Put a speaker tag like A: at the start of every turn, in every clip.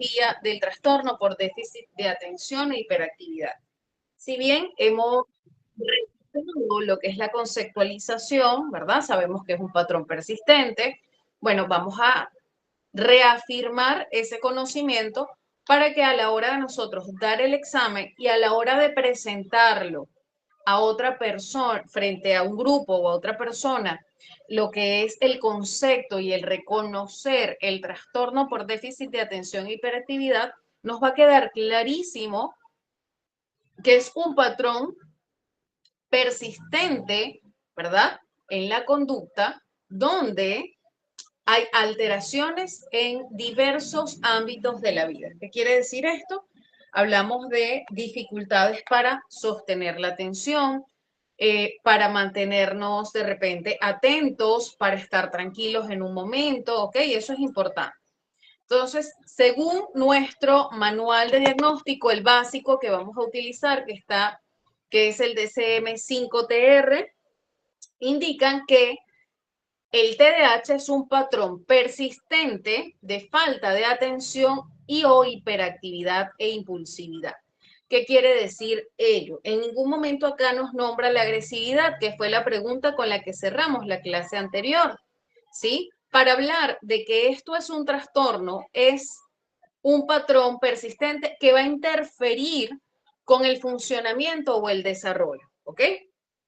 A: etiología del trastorno por déficit de atención e hiperactividad. Si bien hemos revisado lo que es la conceptualización, ¿verdad? Sabemos que es un patrón persistente. Bueno, vamos a reafirmar ese conocimiento para que a la hora de nosotros dar el examen y a la hora de presentarlo a otra persona, frente a un grupo o a otra persona, lo que es el concepto y el reconocer el trastorno por déficit de atención e hiperactividad, nos va a quedar clarísimo que es un patrón persistente, ¿verdad? En la conducta, donde hay alteraciones en diversos ámbitos de la vida. ¿Qué quiere decir esto? Hablamos de dificultades para sostener la atención, para mantenernos de repente atentos, para estar tranquilos en un momento, ¿ok? Eso es importante. Entonces, según nuestro manual de diagnóstico, el básico que vamos a utilizar, que es el DSM-5TR, indican que el TDAH es un patrón persistente de falta de atención y o hiperactividad e impulsividad. ¿Qué quiere decir ello? En ningún momento acá nos nombra la agresividad, que fue la pregunta con la que cerramos la clase anterior, ¿sí? Para hablar de que esto es un trastorno, es un patrón persistente que va a interferir con el funcionamiento o el desarrollo, ¿ok?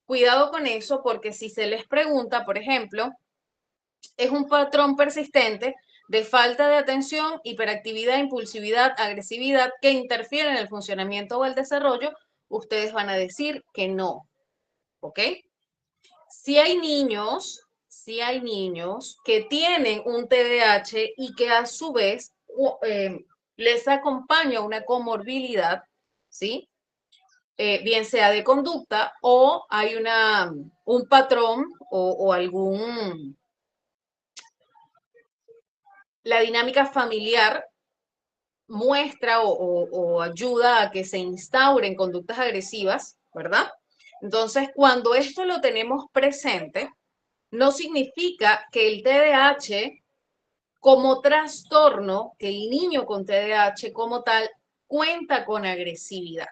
A: Cuidado con eso porque si se les pregunta, por ejemplo, es un patrón persistente de falta de atención, hiperactividad, impulsividad, agresividad que interfiere en el funcionamiento o el desarrollo, ustedes van a decir que no, ¿ok? Si hay niños que tienen un TDAH y que a su vez les acompaña una comorbilidad, ¿sí? Bien sea de conducta o hay un patrón o algún la dinámica familiar muestra o ayuda a que se instauren conductas agresivas, ¿verdad? Entonces, cuando esto lo tenemos presente, no significa que el TDAH como trastorno, que el niño con TDAH como tal cuenta con agresividad.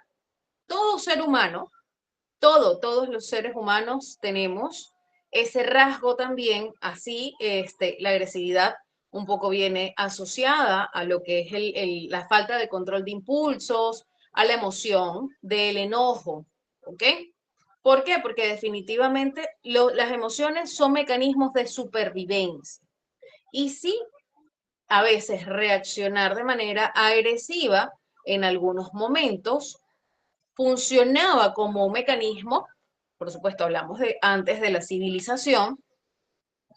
A: Todo ser humano, todos los seres humanos tenemos ese rasgo también, así la agresividad un poco viene asociada a lo que es la falta de control de impulsos, a la emoción del enojo, ¿ok? ¿Por qué? Porque definitivamente las emociones son mecanismos de supervivencia. Y sí, a veces reaccionar de manera agresiva en algunos momentos funcionaba como un mecanismo, por supuesto hablamos de antes de la civilización,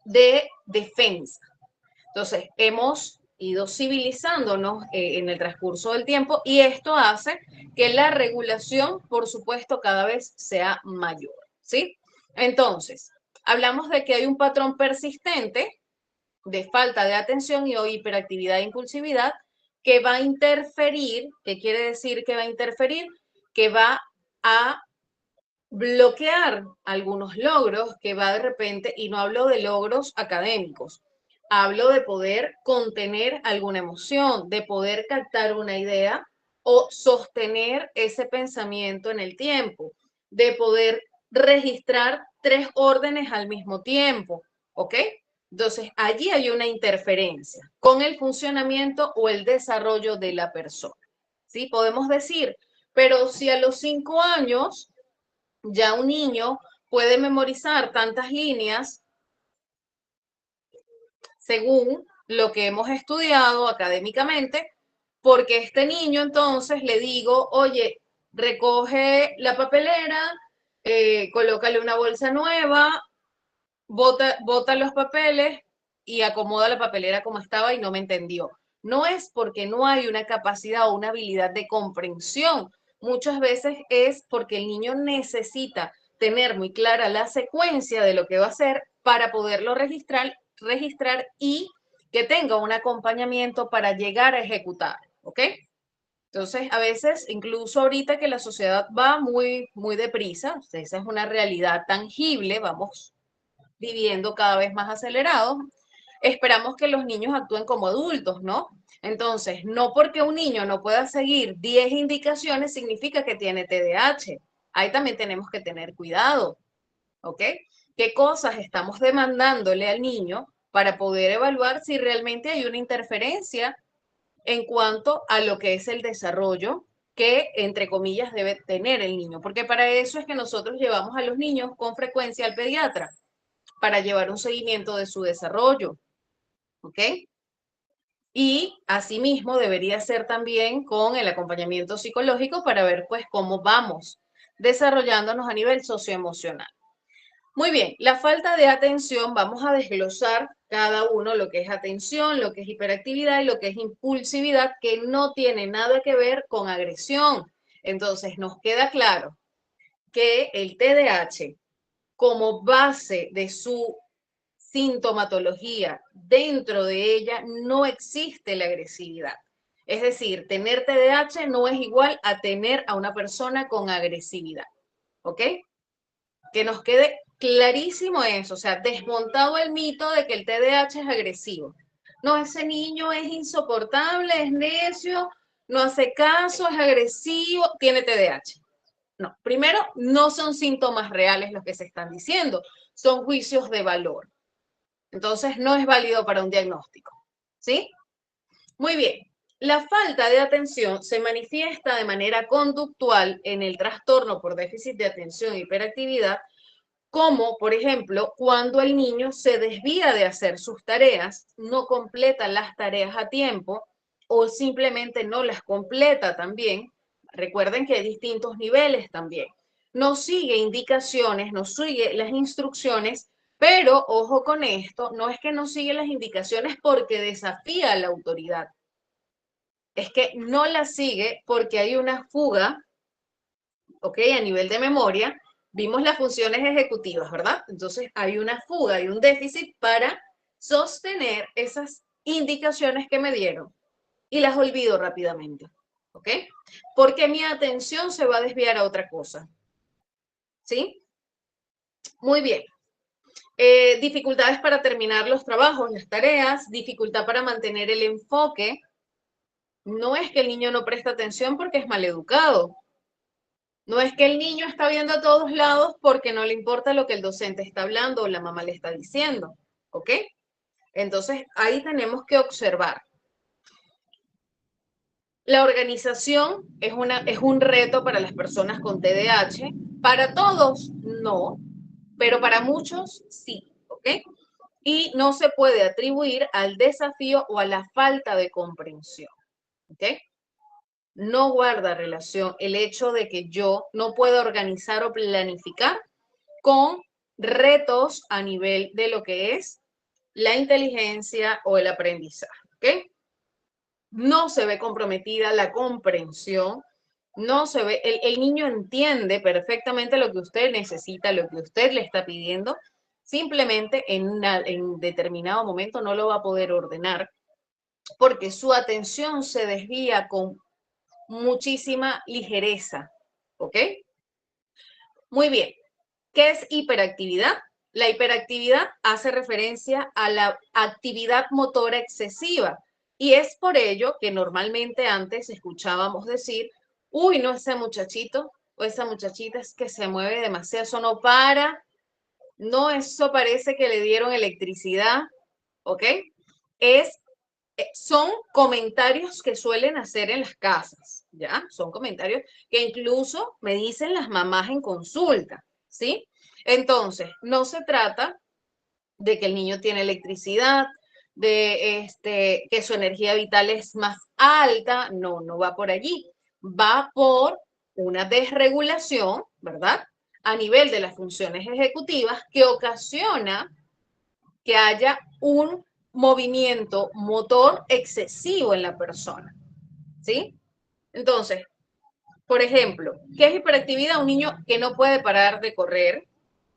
A: de defensa. Entonces, hemos ido civilizándonos en el transcurso del tiempo y esto hace que la regulación, por supuesto, cada vez sea mayor, ¿sí? Entonces, hablamos de que hay un patrón persistente de falta de atención y o hiperactividad e impulsividad que va a interferir. ¿Qué quiere decir que va a interferir? Que va a bloquear algunos logros, que va de repente, y no hablo de logros académicos, hablo de poder contener alguna emoción, de poder captar una idea o sostener ese pensamiento en el tiempo, de poder registrar tres órdenes al mismo tiempo, ¿ok? Entonces, allí hay una interferencia con el funcionamiento o el desarrollo de la persona, ¿sí? Podemos decir, pero si a los 5 años ya un niño puede memorizar tantas líneas según lo que hemos estudiado académicamente, porque este niño entonces le digo, oye, recoge la papelera, colócale una bolsa nueva, bota los papeles y acomoda la papelera como estaba y no me entendió. No es porque no hay una capacidad o una habilidad de comprensión. Muchas veces es porque el niño necesita tener muy clara la secuencia de lo que va a hacer para poderlo registrar y que tenga un acompañamiento para llegar a ejecutar, ¿ok? Entonces, a veces, incluso ahorita que la sociedad va muy deprisa, esa es una realidad tangible, vamos viviendo cada vez más acelerados, esperamos que los niños actúen como adultos, ¿no? Entonces, no porque un niño no pueda seguir 10 indicaciones significa que tiene TDAH. Ahí también tenemos que tener cuidado, ¿ok? ¿Qué cosas estamos demandándole al niño para poder evaluar si realmente hay una interferencia en cuanto a lo que es el desarrollo que, entre comillas, debe tener el niño? Porque para eso es que nosotros llevamos a los niños con frecuencia al pediatra, para llevar un seguimiento de su desarrollo, ¿ok? Y asimismo debería ser también con el acompañamiento psicológico para ver pues cómo vamos desarrollándonos a nivel socioemocional. Muy bien, la falta de atención, vamos a desglosar cada uno lo que es atención, lo que es hiperactividad y lo que es impulsividad, que no tiene nada que ver con agresión. Entonces nos queda claro que el TDAH, como base de su sintomatología, dentro de ella no existe la agresividad. Es decir, tener TDAH no es igual a tener a una persona con agresividad. ¿Ok? Que nos quede clarísimo eso, o sea, desmontado el mito de que el TDAH es agresivo. No, ese niño es insoportable, es necio, no hace caso, es agresivo, tiene TDAH. No, primero, no son síntomas reales los que se están diciendo, son juicios de valor. Entonces, no es válido para un diagnóstico. ¿Sí? Muy bien. La falta de atención se manifiesta de manera conductual en el trastorno por déficit de atención e hiperactividad, como, por ejemplo, cuando el niño se desvía de hacer sus tareas, no completa las tareas a tiempo o simplemente no las completa también. Recuerden que hay distintos niveles también. No sigue indicaciones, no sigue las instrucciones, pero ojo con esto, no es que no sigue las indicaciones porque desafía a la autoridad. Es que no las sigue porque hay una fuga, ¿ok? A nivel de memoria, vimos las funciones ejecutivas, ¿verdad? Entonces hay una fuga, hay un déficit para sostener esas indicaciones que me dieron y las olvido rápidamente, ¿ok? Porque mi atención se va a desviar a otra cosa, ¿sí? Muy bien. Dificultades para terminar los trabajos, las tareas, dificultad para mantener el enfoque. No es que el niño no presta atención porque es maleducado. No es que el niño está viendo a todos lados porque no le importa lo que el docente está hablando o la mamá le está diciendo, ¿ok? Entonces, ahí tenemos que observar. La organización es un reto para las personas con TDAH. Para todos, no, pero para muchos, sí, ¿ok? Y no se puede atribuir al desafío o a la falta de comprensión, ¿ok? No guarda relación el hecho de que yo no pueda organizar o planificar con retos a nivel de lo que es la inteligencia o el aprendizaje, ¿ok? No se ve comprometida la comprensión, no se ve, el niño entiende perfectamente lo que usted necesita, lo que usted le está pidiendo, simplemente en determinado momento no lo va a poder ordenar porque su atención se desvía con muchísima ligereza, ¿ok? Muy bien. ¿Qué es hiperactividad? La hiperactividad hace referencia a la actividad motora excesiva y es por ello que normalmente antes escuchábamos decir, uy, no, ese muchachito o esa muchachita es que se mueve demasiado, eso no para, no, eso parece que le dieron electricidad, ¿ok? Es son comentarios que suelen hacer en las casas, ¿ya? Son comentarios que incluso me dicen las mamás en consulta, ¿sí? Entonces, no se trata de que el niño tiene electricidad, de que su energía vital es más alta, no, no va por allí, va por una desregulación, ¿verdad? A nivel de las funciones ejecutivas que ocasiona que haya un movimiento motor excesivo en la persona, ¿sí? Entonces, por ejemplo, ¿qué es hiperactividad? Un niño que no puede parar de correr,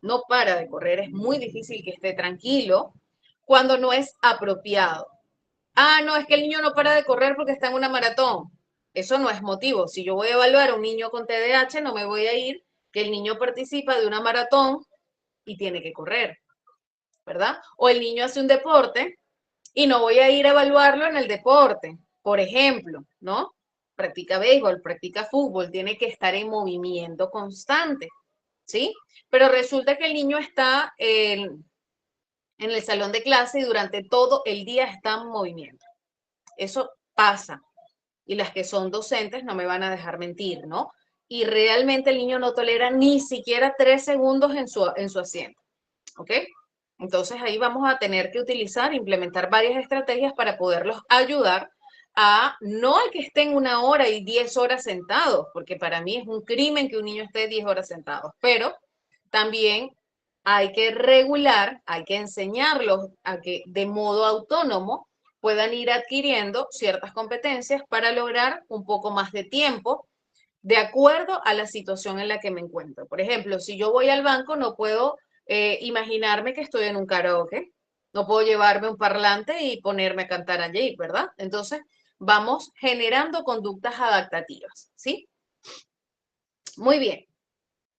A: no para de correr, es muy difícil que esté tranquilo cuando no es apropiado. Ah, no, es que el niño no para de correr porque está en una maratón. Eso no es motivo. Si yo voy a evaluar a un niño con TDAH, no me voy a ir que el niño participa de una maratón y tiene que correr, ¿verdad? O el niño hace un deporte y no voy a ir a evaluarlo en el deporte, Por ejemplo, ¿no? Practica béisbol, practica fútbol, tiene que estar en movimiento constante, ¿sí? Pero resulta que el niño está en el salón de clase y durante todo el día está en movimiento. Eso pasa. Y las que son docentes no me van a dejar mentir, ¿no? Y realmente el niño no tolera ni siquiera 3 segundos en su asiento, ¿ok? Entonces ahí vamos a tener que utilizar, implementar varias estrategias para poderlos ayudar a, no al que estén 1 hora y 10 horas sentados, porque para mí es un crimen que un niño esté 10 horas sentado, pero también hay que regular, hay que enseñarlos a que de modo autónomo puedan ir adquiriendo ciertas competencias para lograr un poco más de tiempo de acuerdo a la situación en la que me encuentro. Por ejemplo, si yo voy al banco, no puedo imaginarme que estoy en un karaoke, no puedo llevarme un parlante y ponerme a cantar allí, ¿verdad? Entonces, vamos generando conductas adaptativas, ¿sí? Muy bien.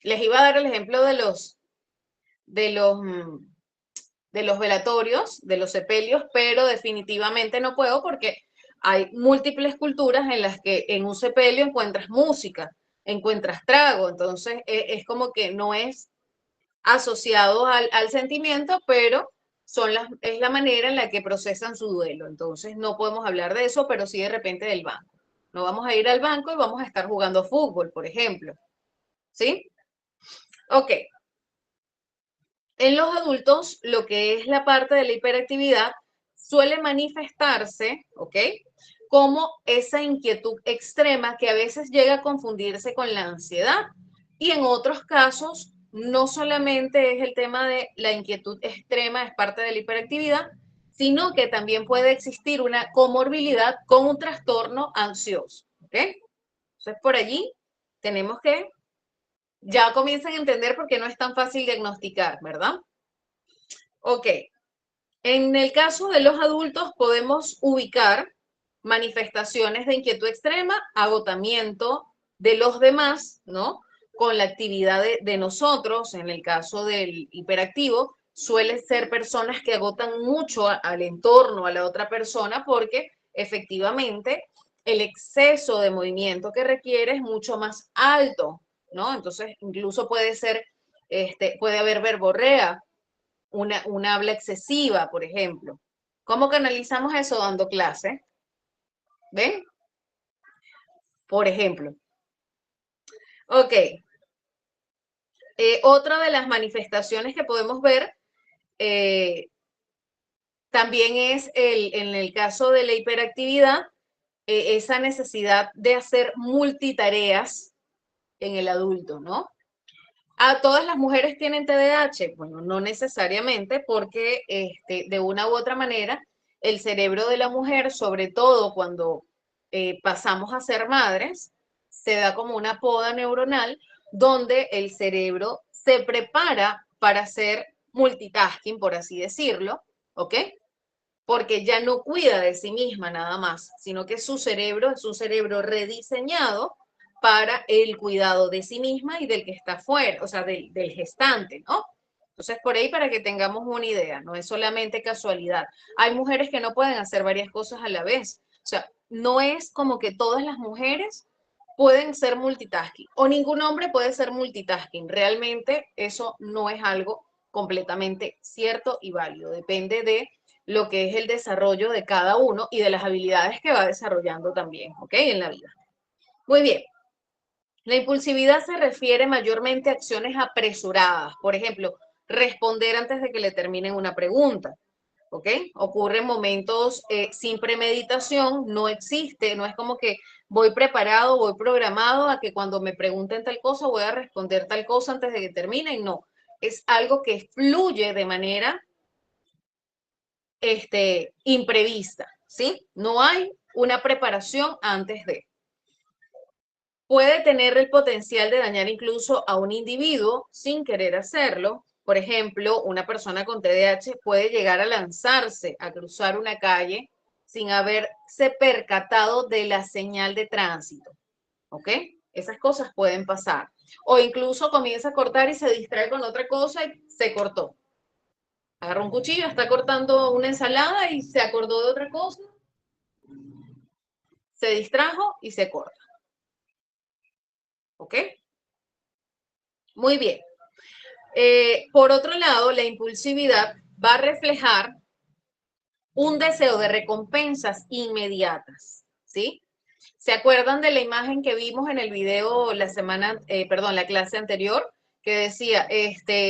A: Les iba a dar el ejemplo de los, mm, de los velatorios, de los sepelios, pero definitivamente no puedo porque hay múltiples culturas en las que en un sepelio encuentras música, encuentras trago, entonces es como que no es asociado al sentimiento, pero es la manera en la que procesan su duelo. Entonces no podemos hablar de eso, pero sí de repente del banco. No vamos a ir al banco y vamos a estar jugando fútbol, por ejemplo. ¿Sí? Ok. En los adultos, lo que es la parte de la hiperactividad suele manifestarse, ¿ok? Como esa inquietud extrema que a veces llega a confundirse con la ansiedad. Y en otros casos, no solamente es el tema de la inquietud extrema, es parte de la hiperactividad, sino que también puede existir una comorbilidad con un trastorno ansioso, ¿ok? Entonces, por allí tenemos que ya comienzan a entender por qué no es tan fácil diagnosticar, ¿verdad? Ok, en el caso de los adultos podemos ubicar manifestaciones de inquietud extrema, agotamiento de los demás, ¿no? Con la actividad de nosotros, en el caso del hiperactivo, suelen ser personas que agotan mucho al entorno, a la otra persona, porque efectivamente el exceso de movimiento que requiere es mucho más alto, ¿no? Entonces, incluso puede ser, puede haber verborrea, una habla excesiva, por ejemplo. ¿Cómo canalizamos eso dando clase? ¿Ven? Por ejemplo. Ok. Otra de las manifestaciones que podemos ver eh, también es en el caso de la hiperactividad, esa necesidad de hacer multitareas en el adulto, ¿no? ¿A todas las mujeres tienen TDAH? Bueno, no necesariamente, porque de una u otra manera el cerebro de la mujer, sobre todo cuando pasamos a ser madres, se da como una poda neuronal donde el cerebro se prepara para hacer multitasking, por así decirlo, ¿ok? Porque ya no cuida de sí misma nada más, sino que su cerebro es un cerebro rediseñado para el cuidado de sí misma y del que está fuera, o sea, del gestante, ¿no? Entonces, por ahí para que tengamos una idea, no es solamente casualidad. Hay mujeres que no pueden hacer varias cosas a la vez. O sea, no es como que todas las mujeres pueden ser multitasking o ningún hombre puede ser multitasking. Realmente eso no es algo completamente cierto y válido. Depende de lo que es el desarrollo de cada uno y de las habilidades que va desarrollando también, ¿ok? En la vida. Muy bien. La impulsividad se refiere mayormente a acciones apresuradas. Por ejemplo, responder antes de que le terminen una pregunta. ¿Ok? Ocurre en momentos sin premeditación, no existe, no es como que voy preparado, voy programado a que cuando me pregunten tal cosa voy a responder tal cosa antes de que terminen, no. Es algo que fluye de manera imprevista, ¿sí? No hay una preparación antes de. Puede tener el potencial de dañar incluso a un individuo sin querer hacerlo. Por ejemplo, una persona con TDAH puede llegar a lanzarse a cruzar una calle sin haberse percatado de la señal de tránsito, ¿ok? Esas cosas pueden pasar. O incluso comienza a cortar y se distrae con otra cosa y se cortó. Agarró un cuchillo, está cortando una ensalada y se acordó de otra cosa se distrajo y se corta. ¿Ok? Muy bien. Por otro lado, la impulsividad va a reflejar un deseo de recompensas inmediatas, ¿sí? ¿Se acuerdan de la imagen que vimos en el video la clase anterior? Que decía,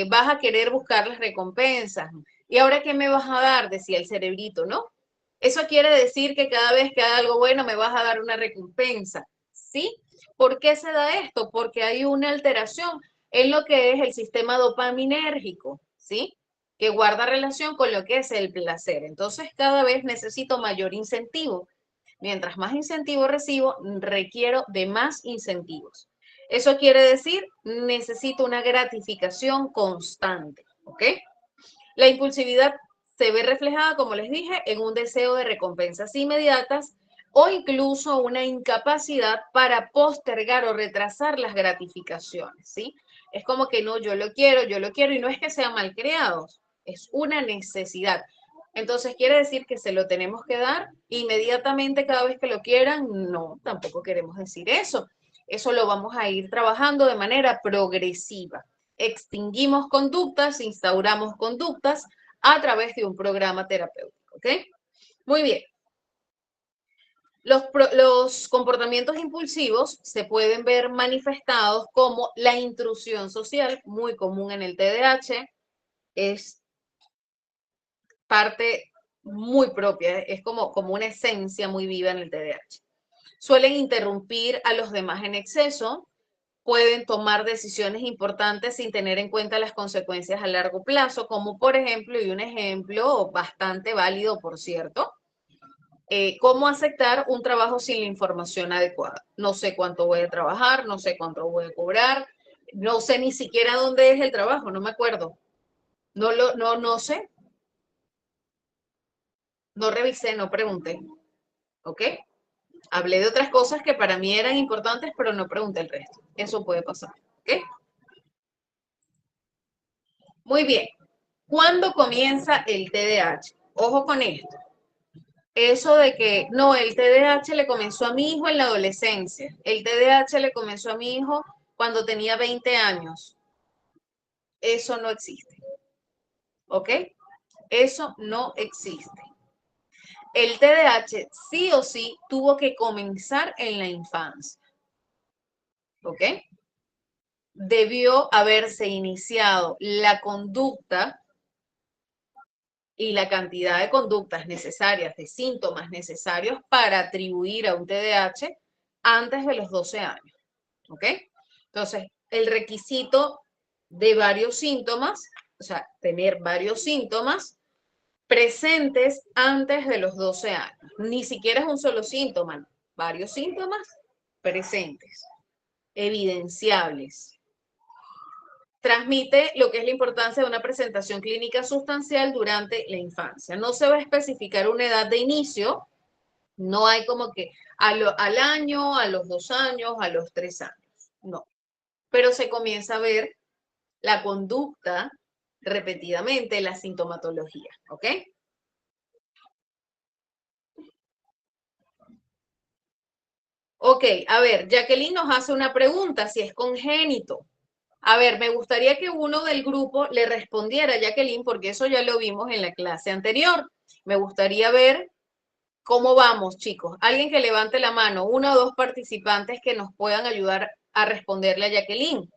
A: vas a querer buscar las recompensas. ¿Y ahora qué me vas a dar? Decía el cerebrito, ¿no? Eso quiere decir que cada vez que haga algo bueno me vas a dar una recompensa, ¿sí? ¿Por qué se da esto? Porque hay una alteración en lo que es el sistema dopaminérgico, ¿sí? Que guarda relación con lo que es el placer. Entonces, cada vez necesito mayor incentivo. Mientras más incentivo recibo, requiero de más incentivos. Eso quiere decir, necesito una gratificación constante, ¿ok? La impulsividad se ve reflejada, como les dije, en un deseo de recompensas inmediatas o incluso una incapacidad para postergar o retrasar las gratificaciones, ¿sí? Es como que no, yo lo quiero, y no es que sean malcriados, es una necesidad. Entonces, ¿quiere decir que se lo tenemos que dar inmediatamente cada vez que lo quieran? No, tampoco queremos decir eso. Eso lo vamos a ir trabajando de manera progresiva. Extinguimos conductas, instauramos conductas a través de un programa terapéutico, ¿ok? Muy bien. Los comportamientos impulsivos se pueden ver manifestados como la intrusión social, muy común en el TDAH, es parte muy propia, es como una esencia muy viva en el TDAH. Suelen interrumpir a los demás en exceso, pueden tomar decisiones importantes sin tener en cuenta las consecuencias a largo plazo, como por ejemplo, y un ejemplo bastante válido, por cierto, cómo aceptar un trabajo sin la información adecuada. No sé cuánto voy a trabajar, no sé cuánto voy a cobrar, no sé ni siquiera dónde es el trabajo, no me acuerdo. No sé, no revisé, no pregunté. ¿Ok? Hablé de otras cosas que para mí eran importantes, pero no pregunté el resto. Eso puede pasar. ¿Ok? Muy bien. ¿Cuándo comienza el TDAH? Ojo con esto. Eso de que no, el TDAH le comenzó a mi hijo en la adolescencia. El TDAH le comenzó a mi hijo cuando tenía 20 años. Eso no existe. ¿Ok? Eso no existe. El TDAH sí o sí tuvo que comenzar en la infancia. ¿Ok? Debió haberse iniciado la conducta y la cantidad de conductas necesarias, de síntomas necesarios para atribuir a un TDAH antes de los 12 años. ¿Ok? Entonces, el requisito de varios síntomas, o sea, tener varios síntomas presentes antes de los 12 años. Ni siquiera es un solo síntoma, varios síntomas presentes, evidenciables. Transmite lo que es la importancia de una presentación clínica sustancial durante la infancia. No se va a especificar una edad de inicio, no hay como que al año, a los 2 años, a los 3 años, no. Pero se comienza a ver la conducta repetidamente, la sintomatología, ¿ok? Ok, a ver, Jacqueline nos hace una pregunta, si es congénito. A ver, me gustaría que uno del grupo le respondiera a Jacqueline, porque eso ya lo vimos en la clase anterior. Me gustaría ver cómo vamos, chicos. Alguien que levante la mano, uno o dos participantes que nos puedan ayudar a responderle a Jacqueline.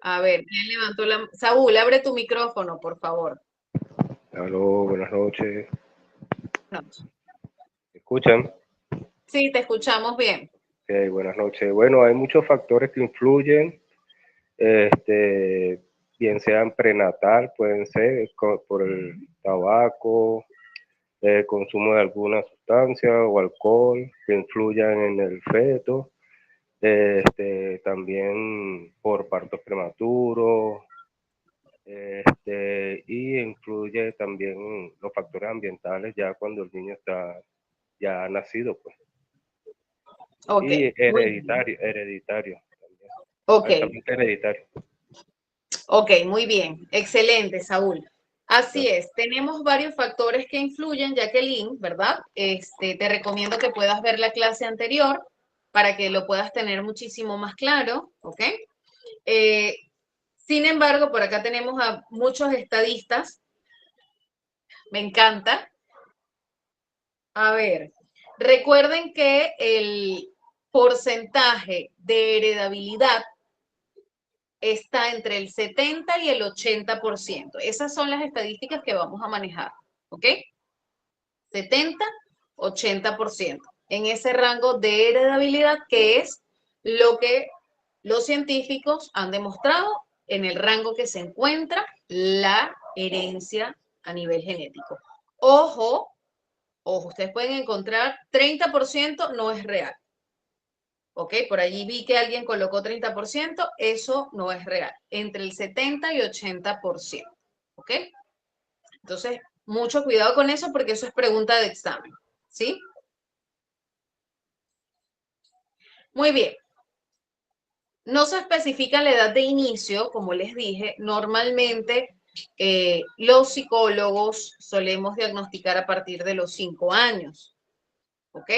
A: A ver, ¿quién levantó la mano? Saúl, abre tu micrófono, por favor.
B: Aló, buenas noches.
A: No.
B: ¿Me escuchan?
A: Sí, te escuchamos bien.
B: Okay, buenas noches. Bueno, hay muchos factores que influyen, este, bien sean prenatal, pueden ser por el tabaco, el consumo de alguna sustancia o alcohol que influyan en el feto, también por partos prematuros, y influye también los factores ambientales ya cuando el niño está ya nacido, pues.
A: Ok,
B: Y
A: muy bien.
B: hereditario también,
A: Ok,
B: altamente hereditario.
A: Ok, muy bien. Excelente, Saúl. Así es, tenemos varios factores que influyen, Jacqueline, ¿verdad? Te recomiendo que puedas ver la clase anterior para que lo puedas tener muchísimo más claro, ¿ok? Eh, Sin embargo, por acá tenemos a muchos estadistas. Me encanta. A ver, recuerden que el porcentaje de heredabilidad está entre el 70 y el 80%. Esas son las estadísticas que vamos a manejar, ¿ok? 70, 80%. En ese rango de heredabilidad que es lo que los científicos han demostrado en el rango que se encuentra la herencia a nivel genético. Ojo, ojo, ustedes pueden encontrar 30% no es real. ¿Ok? Por allí vi que alguien colocó 30%, eso no es real, entre el 70 y 80%. ¿Ok? Entonces, mucho cuidado con eso porque eso es pregunta de examen. ¿Sí? Muy bien. No se especifica la edad de inicio, como les dije, normalmente los psicólogos solemos diagnosticar a partir de los 5 años, ¿ok?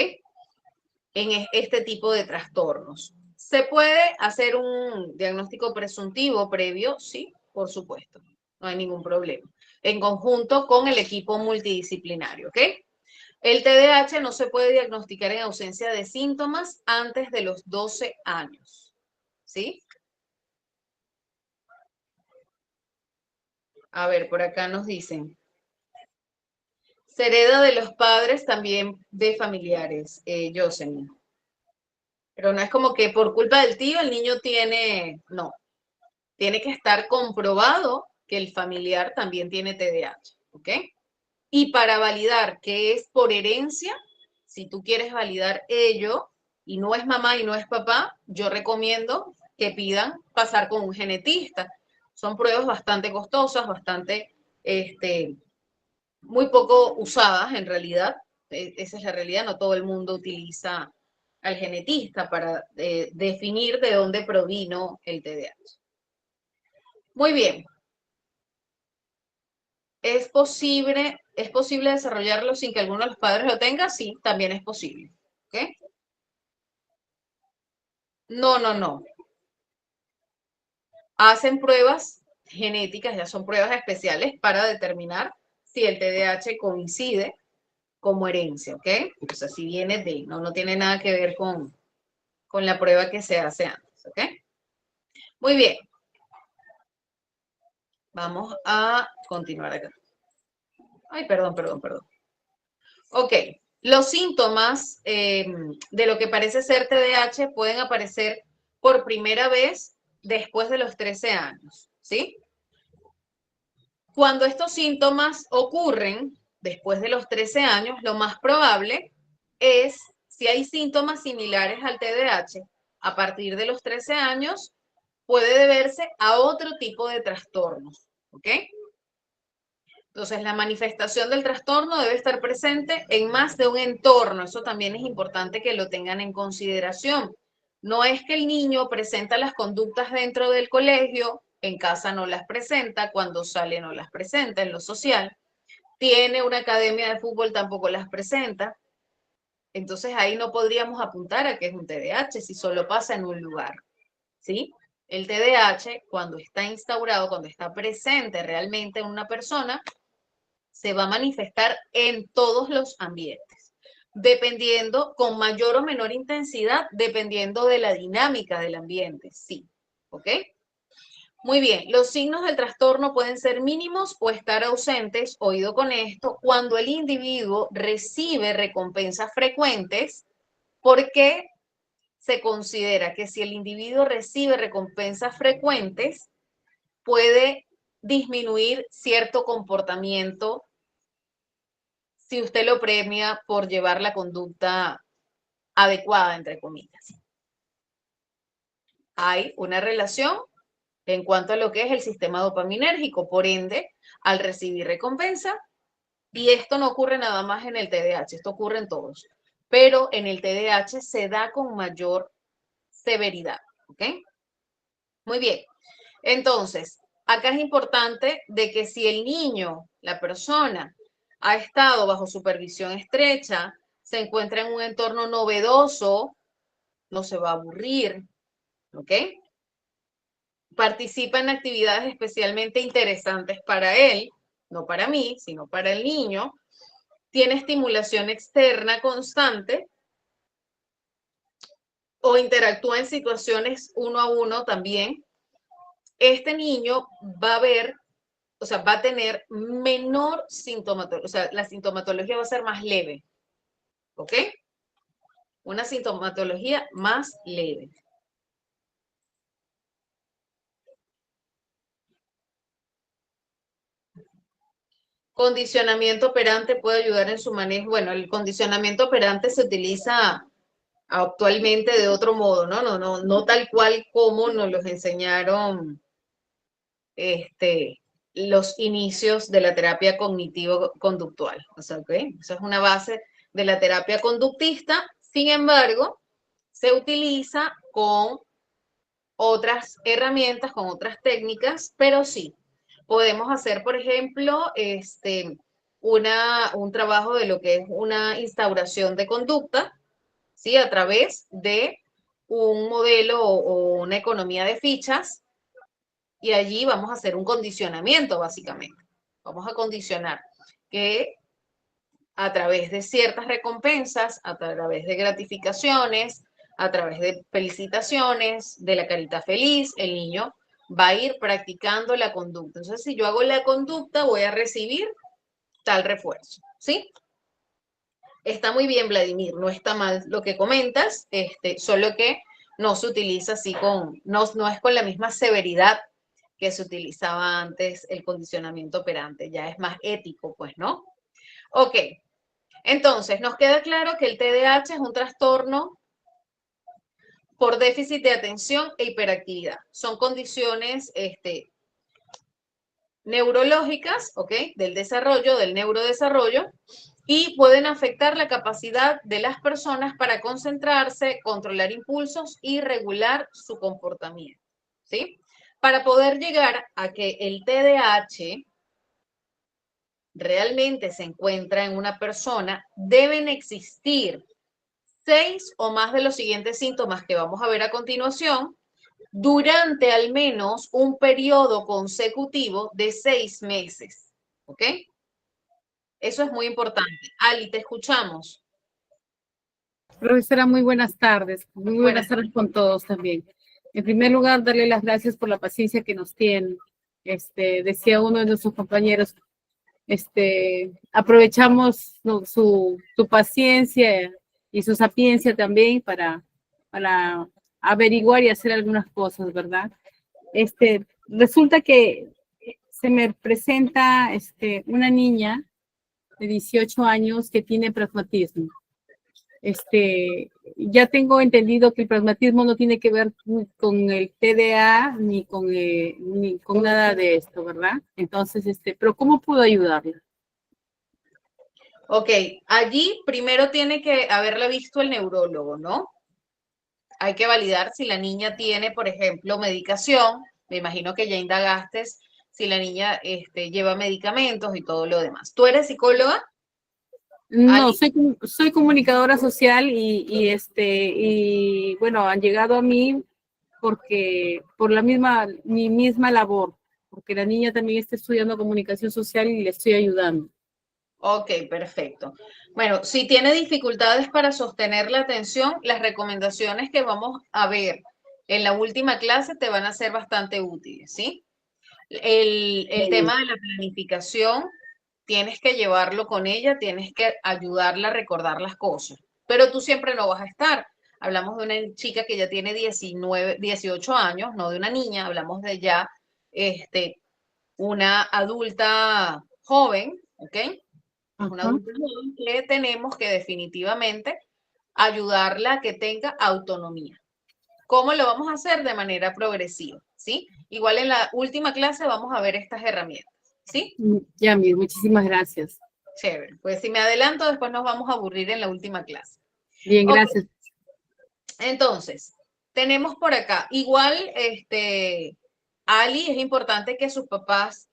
A: En este tipo de trastornos. ¿Se puede hacer un diagnóstico presuntivo previo? Sí, por supuesto, no hay ningún problema. En conjunto con el equipo multidisciplinario, ¿ok? El TDAH no se puede diagnosticar en ausencia de síntomas antes de los 12 años, ¿sí? A ver, por acá nos dicen, se hereda de los padres, también de familiares, Jocelyn. Pero no es como que por culpa del tío el niño tiene, no, tiene que estar comprobado que el familiar también tiene TDAH, ¿ok? Y para validar que es por herencia, si tú quieres validar ello y no es mamá y no es papá, yo recomiendo que pidan pasar con un genetista. Son pruebas bastante costosas, bastante, muy poco usadas en realidad. Esa es la realidad, no todo el mundo utiliza al genetista para definir de dónde provino el TDAH. Muy bien, ¿es posible desarrollarlo sin que alguno de los padres lo tenga? Sí, también es posible. ¿Ok? No, no, no. Hacen pruebas genéticas, ya son pruebas especiales para determinar si el TDAH coincide como herencia, ¿ok? O sea, si viene de, no tiene nada que ver con la prueba que se hace antes, ¿ok? Muy bien. Vamos a continuar acá. Ay, perdón, perdón, perdón. Ok, los síntomas de lo que parece ser TDAH pueden aparecer por primera vez después de los 13 años, ¿sí? Cuando estos síntomas ocurren después de los 13 años, lo más probable es, si hay síntomas similares al TDAH, a partir de los 13 años, puede deberse a otro tipo de trastornos, ¿ok? Entonces, la manifestación del trastorno debe estar presente en más de un entorno. Eso también es importante que lo tengan en consideración. No es que el niño presenta las conductas dentro del colegio, en casa no las presenta, cuando sale no las presenta, en lo social. Tiene una academia de fútbol, tampoco las presenta. Entonces, ahí no podríamos apuntar a que es un TDAH si solo pasa en un lugar. ¿Sí? El TDAH, cuando está instaurado, cuando está presente realmente en una persona, se va a manifestar en todos los ambientes, dependiendo con mayor o menor intensidad, dependiendo de la dinámica del ambiente, sí, ¿ok? Muy bien, los signos del trastorno pueden ser mínimos o estar ausentes, oído con esto, cuando el individuo recibe recompensas frecuentes, porque se considera que si el individuo recibe recompensas frecuentes, puede disminuir cierto comportamiento si usted lo premia por llevar la conducta adecuada, entre comillas. Hay una relación en cuanto a lo que es el sistema dopaminérgico, por ende, al recibir recompensa, y esto no ocurre nada más en el TDAH, esto ocurre en todos, pero en el TDAH se da con mayor severidad, ¿ok? Muy bien. Entonces, acá es importante de que si el niño, la persona, ha estado bajo supervisión estrecha, se encuentra en un entorno novedoso, no se va a aburrir, ¿ok? Participa en actividades especialmente interesantes para él, no para mí, sino para el niño. Tiene estimulación externa constante o interactúa en situaciones uno a uno también. Este niño va a ver, o sea, va a tener menor sintomatología, o sea, la sintomatología va a ser más leve, ¿ok? Una sintomatología más leve. Condicionamiento operante puede ayudar en su manejo. Bueno, el condicionamiento operante se utiliza actualmente de otro modo, ¿no? No tal cual como nos los enseñaron los inicios de la terapia cognitivo-conductual. O sea, ¿ok? Esa es una base de la terapia conductista. Sin embargo, se utiliza con otras herramientas, con otras técnicas, pero sí, podemos hacer, por ejemplo, un trabajo de lo que es una instauración de conducta, ¿sí? A través de un modelo o una economía de fichas, y allí vamos a hacer un condicionamiento, básicamente. Vamos a condicionar que a través de ciertas recompensas, a través de gratificaciones, a través de felicitaciones, de la carita feliz, el niño va a ir practicando la conducta. Entonces, si yo hago la conducta, voy a recibir tal refuerzo, ¿sí? Está muy bien, Vladimir, no está mal lo que comentas, solo que no se utiliza así no es con la misma severidad que se utilizaba antes el condicionamiento operante, ya es más ético, pues, ¿no? Ok, entonces nos queda claro que el TDAH es un trastorno por déficit de atención e hiperactividad. Son condiciones neurológicas, ¿ok? Del desarrollo, del neurodesarrollo, y pueden afectar la capacidad de las personas para concentrarse, controlar impulsos y regular su comportamiento, ¿sí? Para poder llegar a que el TDAH realmente se encuentra en una persona, deben existir 6 o más de los siguientes síntomas que vamos a ver a continuación durante al menos un periodo consecutivo de 6 meses, ¿ok? Eso es muy importante. Ali, te escuchamos.
C: Profesora, muy buenas tardes. Muy buenas
A: Buenas.
C: tardes con todos también. En primer lugar, darle las gracias por la paciencia que nos tienen. Decía uno de nuestros compañeros, aprovechamos su paciencia y su sapiencia también para averiguar y hacer algunas cosas, ¿verdad? Resulta que se me presenta una niña de 18 años que tiene pragmatismo. Ya tengo entendido que el pragmatismo no tiene que ver con el TDA ni con nada de esto, ¿verdad? Entonces, pero ¿cómo puedo ayudarla?
A: Ok, allí primero tiene que haberla visto el neurólogo, ¿no? Hay que validar si la niña tiene, por ejemplo, medicación. Me imagino que ya indagaste si la niña lleva medicamentos y todo lo demás. ¿Tú eres psicóloga,
C: No,
A: Ali?
C: soy comunicadora social y bueno, han llegado a mí porque por mi misma labor, porque la niña también está estudiando comunicación social y le estoy ayudando.
A: Ok, perfecto. Bueno, si tiene dificultades para sostener la atención, las recomendaciones que vamos a ver en la última clase te van a ser bastante útiles, ¿sí? El tema de la planificación, tienes que llevarlo con ella, tienes que ayudarla a recordar las cosas, pero tú siempre no vas a estar. Hablamos de una chica que ya tiene 19, 18 años, no de una niña, hablamos de ya una adulta joven, ¿ok? Es una
C: Ajá.
A: adulta joven que tenemos que definitivamente ayudarla a que tenga autonomía. ¿Cómo lo vamos a hacer? De manera progresiva, ¿sí? Igual en la última clase vamos a ver estas herramientas, ¿sí?
C: Ya, muchísimas gracias.
A: Chévere. Pues si me adelanto, después nos vamos a aburrir en la última clase.
C: Bien,
A: Ok,
C: gracias.
A: entonces, tenemos por acá, igual, Ali, es importante que sus papás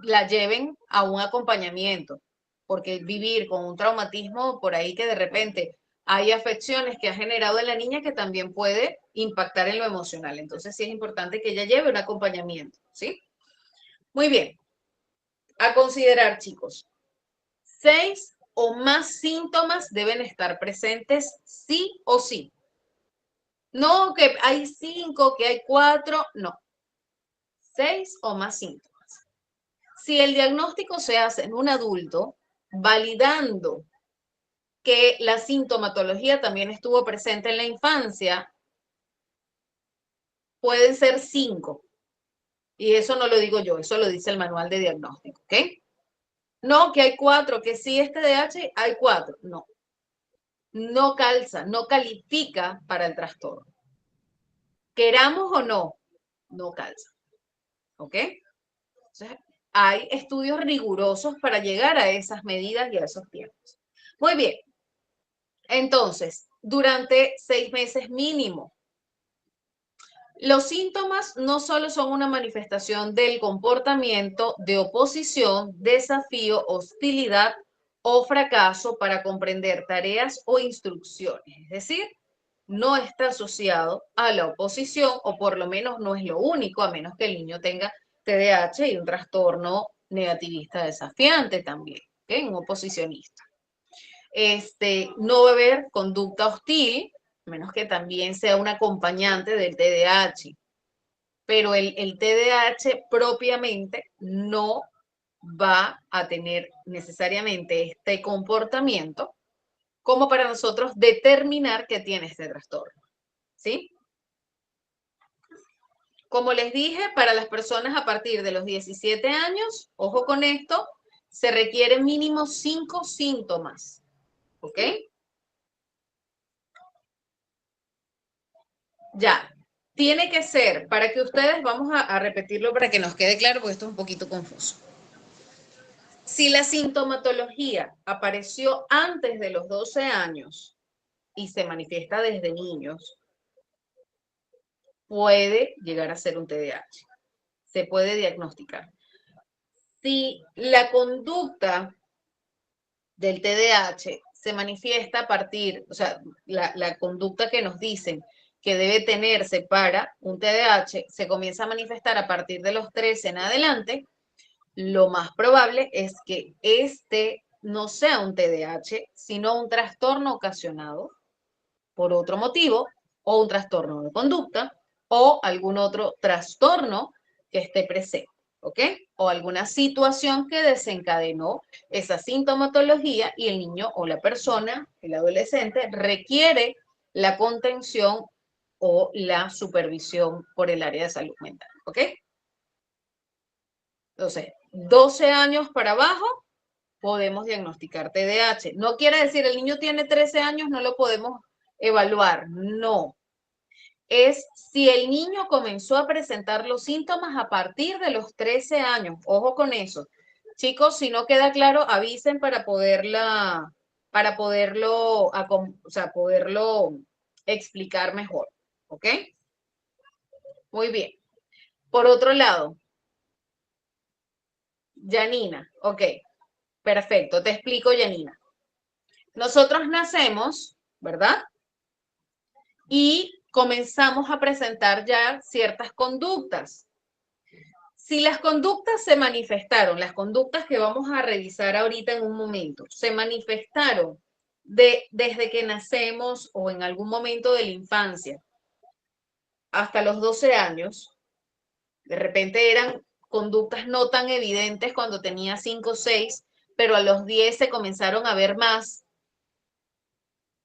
A: la lleven a un acompañamiento, porque vivir con un traumatismo por ahí que de repente hay afecciones que ha generado en la niña que también puede impactar en lo emocional. Entonces sí es importante que ella lleve un acompañamiento, ¿sí? Muy bien. A considerar, chicos, 6 o más síntomas deben estar presentes sí o sí. No que hay 5, que hay 4, no. 6 o más síntomas. Si el diagnóstico se hace en un adulto, validando que la sintomatología también estuvo presente en la infancia, pueden ser 5. Y eso no lo digo yo, eso lo dice el manual de diagnóstico, ¿ok? No, que hay 4, que sí es TDAH, hay 4. No, no calza, no califica para el trastorno. Queramos o no, no calza, ¿ok? Entonces, hay estudios rigurosos para llegar a esas medidas y a esos tiempos. Muy bien. Entonces, durante 6 meses mínimo. Los síntomas no solo son una manifestación del comportamiento de oposición, desafío, hostilidad o fracaso para comprender tareas o instrucciones. Es decir, no está asociado a la oposición o por lo menos no es lo único, a menos que el niño tenga TDAH y un trastorno negativista desafiante también, ¿okay? Un oposicionista. No va a haber conducta hostil, a menos que también sea un acompañante del TDAH. Pero el TDAH propiamente no va a tener necesariamente este comportamiento como para nosotros determinar que tiene este trastorno, ¿sí? Como les dije, para las personas a partir de los 17 años, ojo con esto, se requieren mínimo 5 síntomas, ¿ok? Ya, tiene que ser, para que ustedes, vamos a repetirlo para que nos quede claro, porque esto es un poquito confuso. Si la sintomatología apareció antes de los 12 años y se manifiesta desde niños, puede llegar a ser un TDAH. Se puede diagnosticar. Si la conducta del TDAH se manifiesta a partir, o sea, la conducta que nos dicen que debe tenerse para un TDAH se comienza a manifestar a partir de los 13 en adelante, lo más probable es que este no sea un TDAH, sino un trastorno ocasionado por otro motivo, o un trastorno de conducta, o algún otro trastorno que esté presente, ¿ok? O alguna situación que desencadenó esa sintomatología y el niño o la persona, el adolescente, requiere la contención o la supervisión por el área de salud mental, ¿ok? Entonces, 12 años para abajo, podemos diagnosticar TDAH. No quiere decir el niño tiene 13 años, no lo podemos evaluar. No. Es si el niño comenzó a presentar los síntomas a partir de los 13 años. Ojo con eso. Chicos, si no queda claro, avisen para poderlo, o sea, poderlo explicar mejor. ¿Ok? Muy bien. Por otro lado, Janina, ok. Perfecto, te explico, Janina. Nosotros nacemos, ¿verdad? Y comenzamos a presentar ya ciertas conductas. Si las conductas se manifestaron, las conductas que vamos a revisar ahorita en un momento, se manifestaron desde que nacemos o en algún momento de la infancia hasta los 12 años, de repente eran conductas no tan evidentes cuando tenía 5 o 6, pero a los 10 se comenzaron a ver más.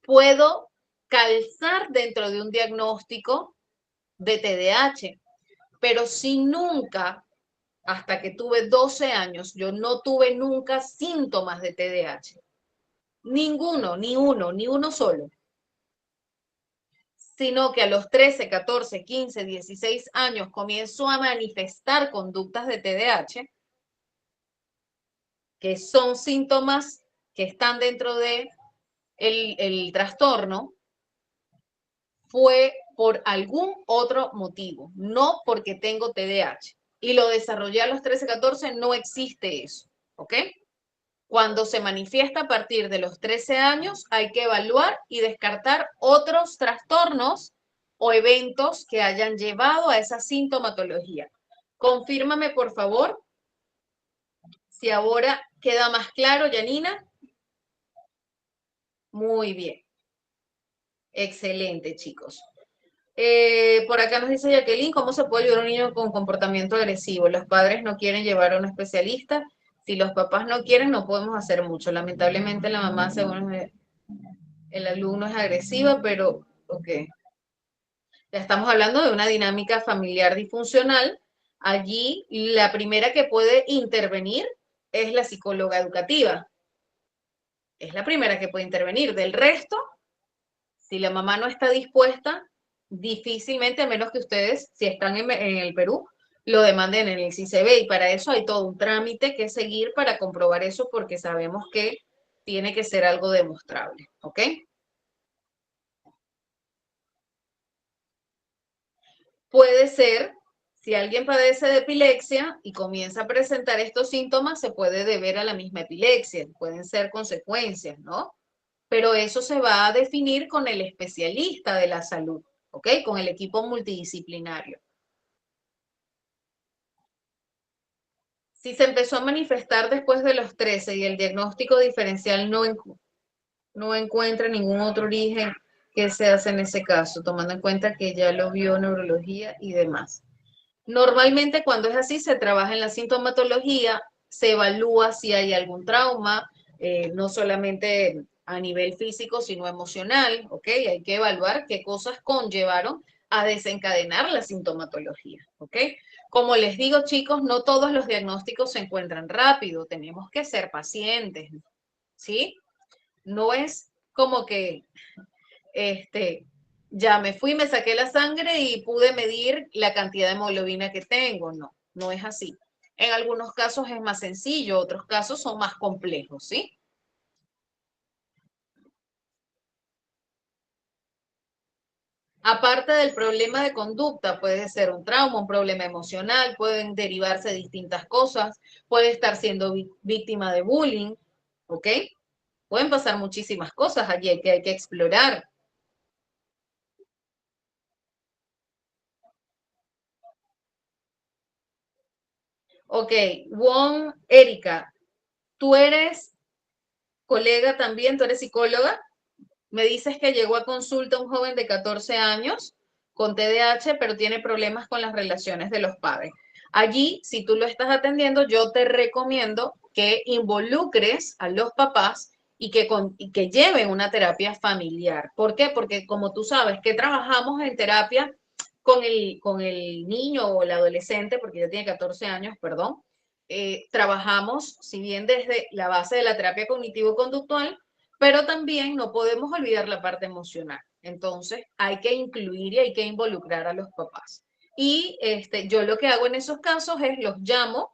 A: Puedo calzar dentro de un diagnóstico de TDAH, pero si nunca, hasta que tuve 12 años, yo no tuve nunca síntomas de TDAH. Ninguno, ni uno solo. Sino que a los 13, 14, 15, 16 años comienzo a manifestar conductas de TDAH, que son síntomas que están dentro de el trastorno, fue por algún otro motivo, no porque tengo TDAH. Y lo desarrollé a los 13, 14, no existe eso, ¿ok? Cuando se manifiesta a partir de los 13 años, hay que evaluar y descartar otros trastornos o eventos que hayan llevado a esa sintomatología. Confírmame, por favor, si ahora queda más claro, Yanina. Muy bien. Excelente, chicos. Por acá nos dice Jacqueline, ¿cómo se puede ayudar a un niño con comportamiento agresivo? Los padres no quieren llevar a un especialista. Si los papás no quieren, no podemos hacer mucho. Lamentablemente la mamá, según el alumno, es agresiva, pero ok. Ya estamos hablando de una dinámica familiar disfuncional. Allí la primera que puede intervenir es la psicóloga educativa. Es la primera que puede intervenir. Del resto, si la mamá no está dispuesta, difícilmente, a menos que ustedes, si están en el Perú, lo demanden en el CICB. Y para eso hay todo un trámite que seguir para comprobar eso, porque sabemos que tiene que ser algo demostrable. ¿Ok? Puede ser, si alguien padece de epilepsia y comienza a presentar estos síntomas, se puede deber a la misma epilepsia. Pueden ser consecuencias, ¿no? Pero eso se va a definir con el especialista de la salud, ¿ok? Con el equipo multidisciplinario. Si se empezó a manifestar después de los 13 y el diagnóstico diferencial no encuentra ningún otro origen, ¿qué se hace en ese caso? Tomando en cuenta que ya lo vio neurología y demás. Normalmente cuando es así se trabaja en la sintomatología, se evalúa si hay algún trauma, no solamente a nivel físico, sino emocional, ¿ok? Hay que evaluar qué cosas conllevaron a desencadenar la sintomatología, ¿ok? Como les digo, chicos, no todos los diagnósticos se encuentran rápido, tenemos que ser pacientes, ¿sí? No es como que, ya me fui, me saqué la sangre y pude medir la cantidad de hemoglobina que tengo. No, no es así. En algunos casos es más sencillo, otros casos son más complejos, ¿sí? Aparte del problema de conducta, puede ser un trauma, un problema emocional, pueden derivarse de distintas cosas, puede estar siendo víctima de bullying, ¿ok? Pueden pasar muchísimas cosas allí que hay que explorar. Ok, Wong, Erika, tú eres colega también, tú eres psicóloga. Me dices que llegó a consulta un joven de 14 años con TDAH, pero tiene problemas con las relaciones de los padres. Allí, si tú lo estás atendiendo, yo te recomiendo que involucres a los papás y que lleven una terapia familiar. ¿Por qué? Porque como tú sabes que trabajamos en terapia con el niño o el adolescente, porque ya tiene 14 años, perdón, trabajamos, si bien desde la base de la terapia cognitivo-conductual, pero también no podemos olvidar la parte emocional. Entonces, hay que incluir y hay que involucrar a los papás. Y yo lo que hago en esos casos es los llamo,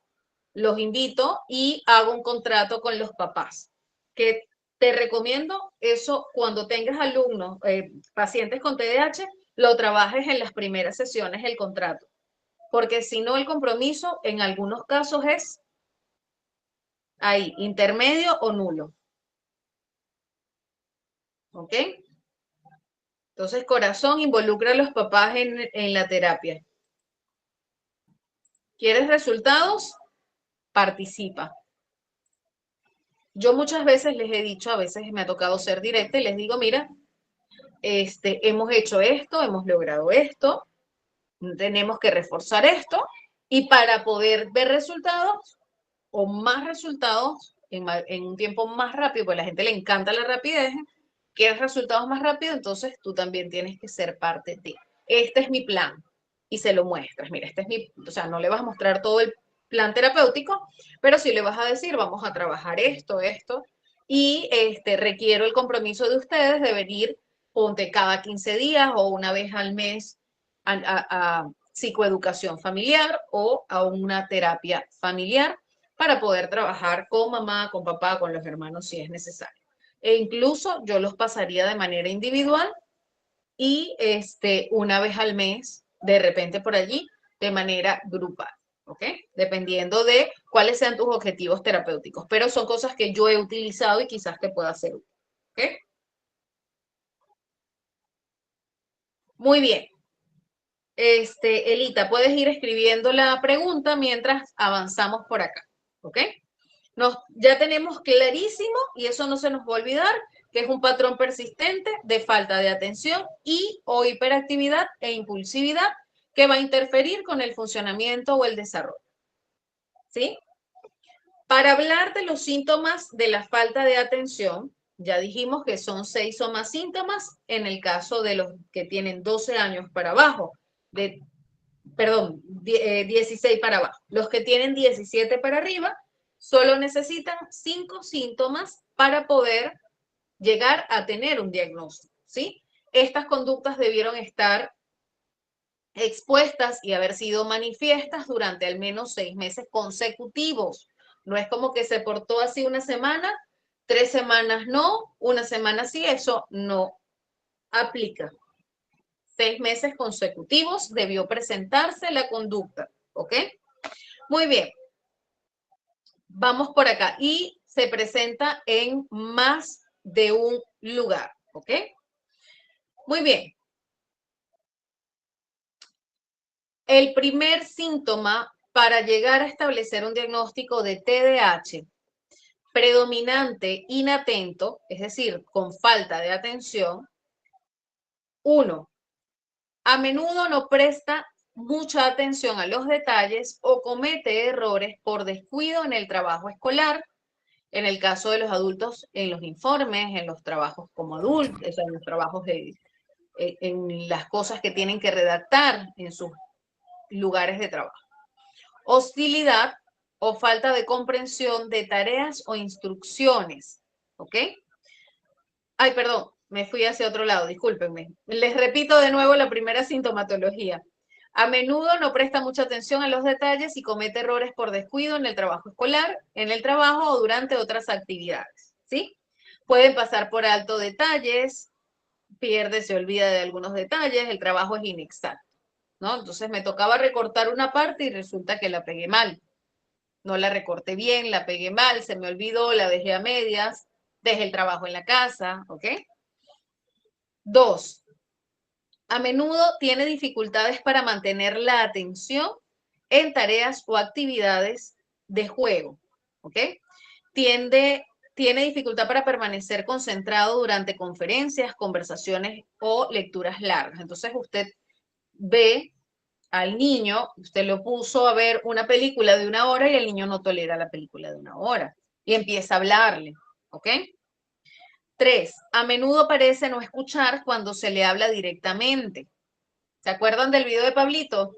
A: los invito y hago un contrato con los papás. Que te recomiendo eso cuando tengas alumnos, pacientes con TDAH, lo trabajes en las primeras sesiones, el contrato. Porque si no, el compromiso en algunos casos es ahí, intermedio o nulo. ¿Ok? Entonces, corazón, involucra a los papás en la terapia. ¿Quieres resultados? Participa. Yo muchas veces les he dicho, a veces me ha tocado ser directa y les digo, mira, hemos hecho esto, hemos logrado esto, tenemos que reforzar esto y para poder ver resultados o más resultados en un tiempo más rápido, porque a la gente le encanta la rapidez, quieres resultados más rápido, entonces tú también tienes que ser parte de. Este es mi plan y se lo muestras. Mira, o sea, no le vas a mostrar todo el plan terapéutico, pero sí le vas a decir, vamos a trabajar esto, y requiero el compromiso de ustedes de venir, ponte cada 15 días o una vez al mes a psicoeducación familiar o a una terapia familiar para poder trabajar con mamá, con papá, con los hermanos si es necesario. E incluso yo los pasaría de manera individual y una vez al mes, de repente por allí, de manera grupal, ¿ok? Dependiendo de cuáles sean tus objetivos terapéuticos, pero son cosas que yo he utilizado y quizás te pueda hacer útil, ¿ok? Muy bien. Elita, puedes ir escribiendo la pregunta mientras avanzamos por acá, ¿ok? Ya tenemos clarísimo, y eso no se nos va a olvidar, que es un patrón persistente de falta de atención y o hiperactividad e impulsividad que va a interferir con el funcionamiento o el desarrollo, ¿sí? Para hablar de los síntomas de la falta de atención, ya dijimos que son 6 o más síntomas en el caso de los que tienen 12 años para abajo, 16 para abajo. Los que tienen 17 para arriba solo necesitan 5 síntomas para poder llegar a tener un diagnóstico, ¿sí? Estas conductas debieron estar expuestas y haber sido manifiestas durante al menos 6 meses consecutivos. No es como que se portó así una semana, 3 semanas no, una semana sí, eso no aplica. 6 meses consecutivos debió presentarse la conducta, ¿ok? Muy bien. Vamos por acá. Y se presenta en más de un lugar, ¿ok? Muy bien. El primer síntoma para llegar a establecer un diagnóstico de TDAH predominante inatento, es decir, con falta de atención, 1. A menudo no presta mucha atención a los detalles o comete errores por descuido en el trabajo escolar, en el caso de los adultos, en los informes, en los trabajos como adultos, en los trabajos en las cosas que tienen que redactar en sus lugares de trabajo. Hostilidad o falta de comprensión de tareas o instrucciones, ¿ok? Ay, perdón, me fui hacia otro lado, discúlpenme. Les repito de nuevo la primera sintomatología. A menudo no presta mucha atención a los detalles y comete errores por descuido en el trabajo escolar, en el trabajo o durante otras actividades, ¿sí? Pueden pasar por alto detalles, pierde, se olvida de algunos detalles, el trabajo es inexacto, ¿no? Entonces me tocaba recortar una parte y resulta que la pegué mal. No la recorté bien, la pegué mal, se me olvidó, la dejé a medias, dejé el trabajo en la casa, ¿ok? 2. A menudo tiene dificultades para mantener la atención en tareas o actividades de juego, ¿ok? Tiene dificultad para permanecer concentrado durante conferencias, conversaciones o lecturas largas. Entonces usted ve al niño, usted lo puso a ver una película de 1 hora y el niño no tolera la película de 1 hora y empieza a hablarle, ¿ok? 3. A menudo parece no escuchar cuando se le habla directamente. ¿Se acuerdan del video de Pablito?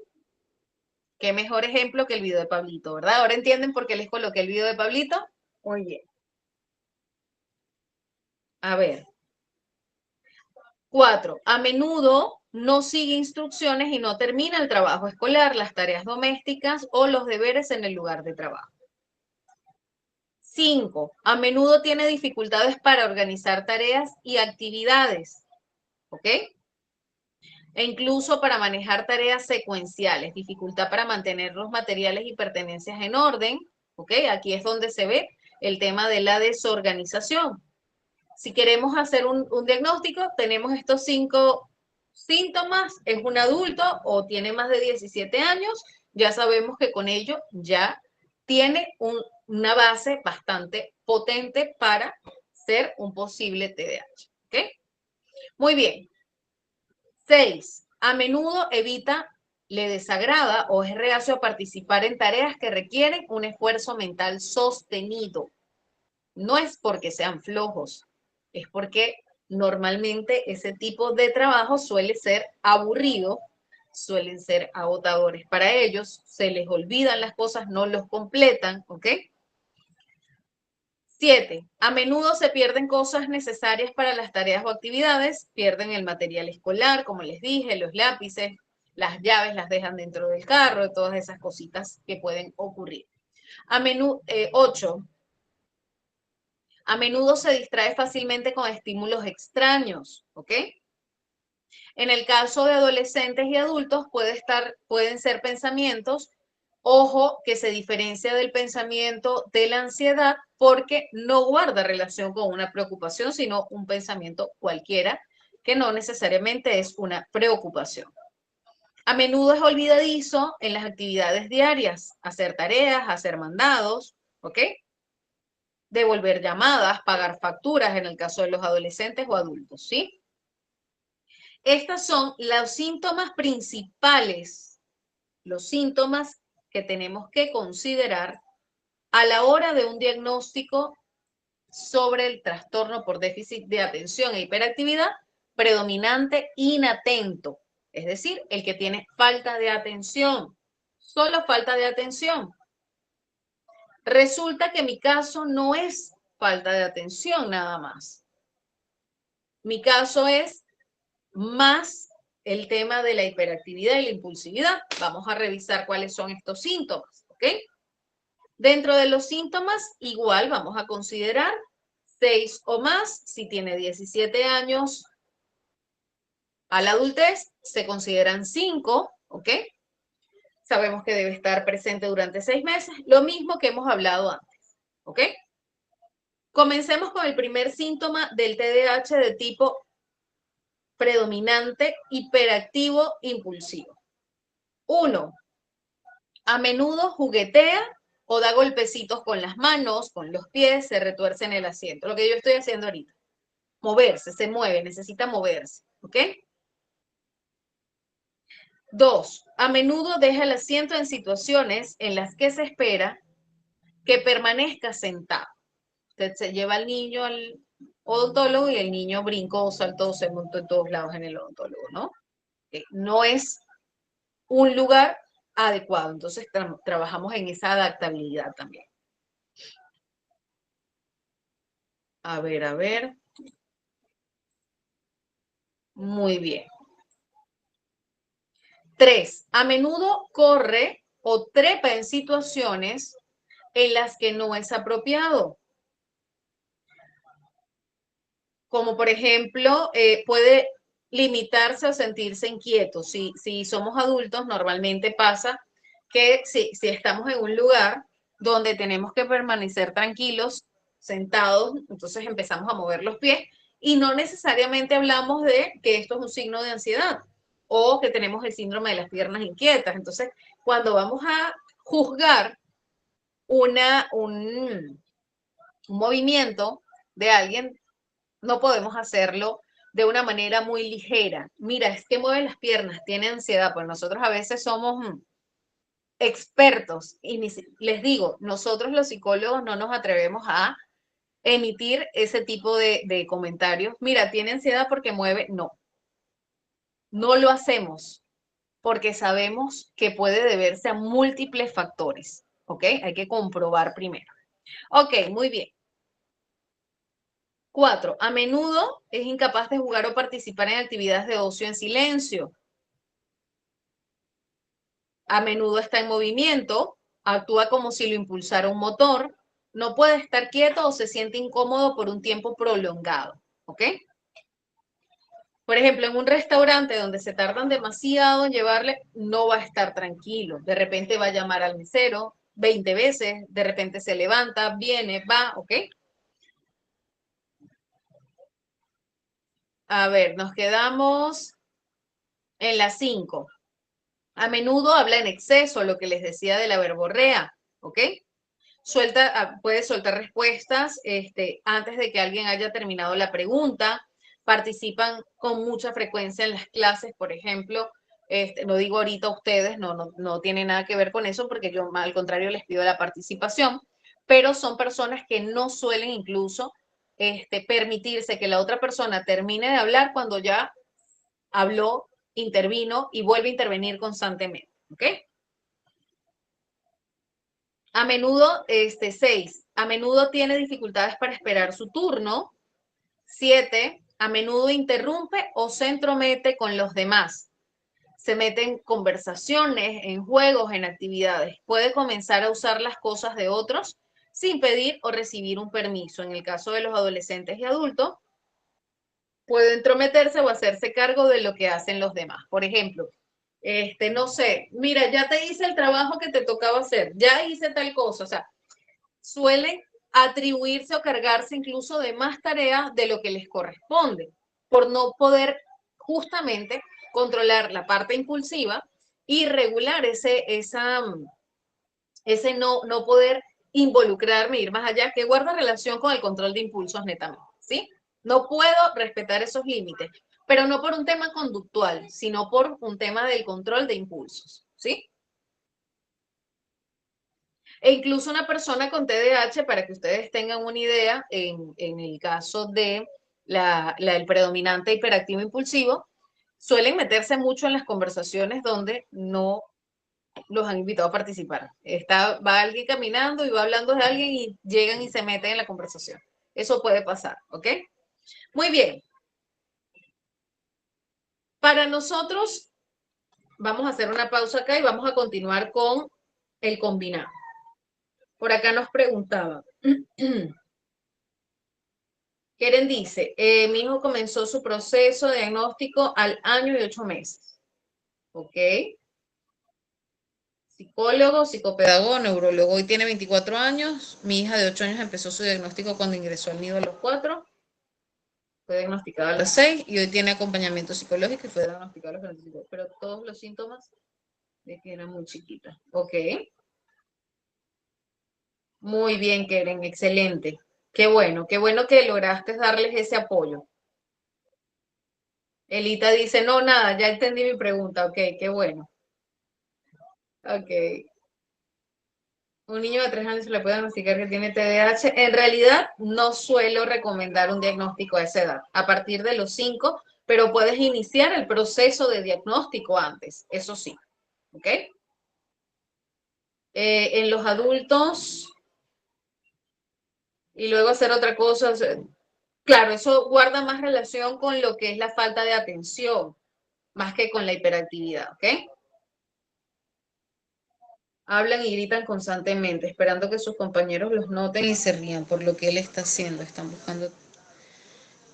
A: Qué mejor ejemplo que el video de Pablito, ¿verdad? ¿Ahora entienden por qué les coloqué el video de Pablito? Muy bien. A ver. 4. A menudo no sigue instrucciones y no termina el trabajo escolar, las tareas domésticas o los deberes en el lugar de trabajo. 5. A menudo tiene dificultades para organizar tareas y actividades, ¿ok? E incluso para manejar tareas secuenciales, dificultad para mantener los materiales y pertenencias en orden, ¿ok? Aquí es donde se ve el tema de la desorganización. Si queremos hacer un diagnóstico, tenemos estos 5 síntomas, es un adulto o tiene más de 17 años, ya sabemos que con ello ya tiene una base bastante potente para ser un posible TDAH. ¿Ok? Muy bien. 6. A menudo evita, le desagrada o es reacio a participar en tareas que requieren un esfuerzo mental sostenido. No es porque sean flojos, es porque normalmente ese tipo de trabajo suele ser aburrido, suelen ser agotadores para ellos, se les olvidan las cosas, no los completan, ¿ok? 7. A menudo se pierden cosas necesarias para las tareas o actividades, pierden el material escolar, como les dije, los lápices, las llaves las dejan dentro del carro, todas esas cositas que pueden ocurrir. 8. A menudo se distrae fácilmente con estímulos extraños, ¿ok? En el caso de adolescentes y adultos pueden ser pensamientos, ojo, que se diferencia del pensamiento de la ansiedad porque no guarda relación con una preocupación, sino un pensamiento cualquiera que no necesariamente es una preocupación. A menudo es olvidadizo en las actividades diarias, hacer tareas, hacer mandados, ¿ok? Devolver llamadas, pagar facturas en el caso de los adolescentes o adultos, ¿sí? Estos son los síntomas principales, los síntomas que tenemos que considerar a la hora de un diagnóstico sobre el trastorno por déficit de atención e hiperactividad predominante inatento, es decir, el que tiene falta de atención, solo falta de atención. Resulta que mi caso no es falta de atención nada más. Mi caso es más el tema de la hiperactividad y la impulsividad. Vamos a revisar cuáles son estos síntomas, ¿ok? Dentro de los síntomas, igual vamos a considerar 6 o más. Si tiene 17 años a la adultez, se consideran 5, ¿ok? Sabemos que debe estar presente durante 6 meses, lo mismo que hemos hablado antes, ¿ok? Comencemos con el primer síntoma del TDAH de tipo predominante, hiperactivo, impulsivo. 1. A menudo juguetea o da golpecitos con las manos, con los pies, se retuerce en el asiento. Lo que yo estoy haciendo ahorita. Moverse, se mueve, necesita moverse. ¿Ok? 2. A menudo deja el asiento en situaciones en las que se espera que permanezca sentado. Usted se lleva al niño al odontólogo y el niño brincó, saltó, se montó en todos lados en el odontólogo, ¿no? No es un lugar adecuado. Entonces trabajamos en esa adaptabilidad también. A ver, a ver. Muy bien. 3. A menudo corre o trepa en situaciones en las que no es apropiado. Como por ejemplo, puede limitarse o sentirse inquieto. Si somos adultos, normalmente pasa que si estamos en un lugar donde tenemos que permanecer tranquilos, sentados, entonces empezamos a mover los pies y no necesariamente hablamos de que esto es un signo de ansiedad o que tenemos el síndrome de las piernas inquietas. Entonces, cuando vamos a juzgar un movimiento de alguien, no podemos hacerlo de una manera muy ligera. Mira, es que mueve las piernas, tiene ansiedad, pues nosotros a veces somos expertos y les digo, nosotros los psicólogos no nos atrevemos a emitir ese tipo de comentarios. Mira, tiene ansiedad porque mueve. No, no lo hacemos porque sabemos que puede deberse a múltiples factores, ¿ok? Hay que comprobar primero. Ok, muy bien. 4. A menudo es incapaz de jugar o participar en actividades de ocio en silencio. A menudo está en movimiento, actúa como si lo impulsara un motor, no puede estar quieto o se siente incómodo por un tiempo prolongado, ¿ok? Por ejemplo, en un restaurante donde se tardan demasiado en llevarle, no va a estar tranquilo. De repente va a llamar al mesero 20 veces, de repente se levanta, viene, va, ¿ok? A ver, nos quedamos en las 5. A menudo habla en exceso, lo que les decía de la verborrea, ¿ok? Puede soltar respuestas antes de que alguien haya terminado la pregunta. Participan con mucha frecuencia en las clases, por ejemplo. No digo ahorita ustedes, no tiene nada que ver con eso, porque yo al contrario les pido la participación, pero son personas que no suelen incluso permitirse que la otra persona termine de hablar cuando ya habló, intervino y vuelve a intervenir constantemente, ¿ok? A menudo, 6, a menudo tiene dificultades para esperar su turno. 7, a menudo interrumpe o se entromete con los demás. Se mete en conversaciones, en juegos, en actividades. Puede comenzar a usar las cosas de otros sin pedir o recibir un permiso. En el caso de los adolescentes y adultos, puede entrometerse o hacerse cargo de lo que hacen los demás. Por ejemplo, no sé, mira, ya te hice el trabajo que te tocaba hacer, ya hice tal cosa, o sea, suelen atribuirse o cargarse incluso de más tareas de lo que les corresponde, por no poder justamente controlar la parte impulsiva y regular ese no poder involucrarme, ir más allá, que guarda relación con el control de impulsos netamente, ¿sí? No puedo respetar esos límites, pero no por un tema conductual, sino por un tema del control de impulsos, ¿sí? E incluso una persona con TDAH, para que ustedes tengan una idea, en el caso de el predominante hiperactivo impulsivo, suelen meterse mucho en las conversaciones donde no los han invitado a participar. Va alguien caminando y va hablando de alguien y llegan y se meten en la conversación. Eso puede pasar, ¿ok? Muy bien. Para nosotros, vamos a hacer una pausa acá y vamos a continuar con el combinado. Por acá nos preguntaba. Keren dice, mi hijo comenzó su proceso de diagnóstico al año y 8 meses. ¿Ok? Psicólogo, psicopedagogo, neurólogo. Hoy tiene 24 años. Mi hija de 8 años empezó su diagnóstico cuando ingresó al nido a los 4. Fue diagnosticada a los 6 y hoy tiene acompañamiento psicológico y fue diagnosticada a los 45. Pero todos los síntomas de que era muy chiquita. Ok. Muy bien, Keren. Excelente. Qué bueno que lograste darles ese apoyo. Elita dice, no, nada, ya entendí mi pregunta. Ok, qué bueno. Ok. Un niño de 3 años se le puede diagnosticar que tiene TDAH. En realidad, no suelo recomendar un diagnóstico a esa edad, a partir de los 5, pero puedes iniciar el proceso de diagnóstico antes, eso sí. ¿Ok? En los adultos, y luego hacer otra cosa, o sea, claro, eso guarda más relación con lo que es la falta de atención, más que con la hiperactividad. ¿Ok? Hablan y gritan constantemente, esperando que sus compañeros los noten y se rían por lo que él está haciendo. Están buscando.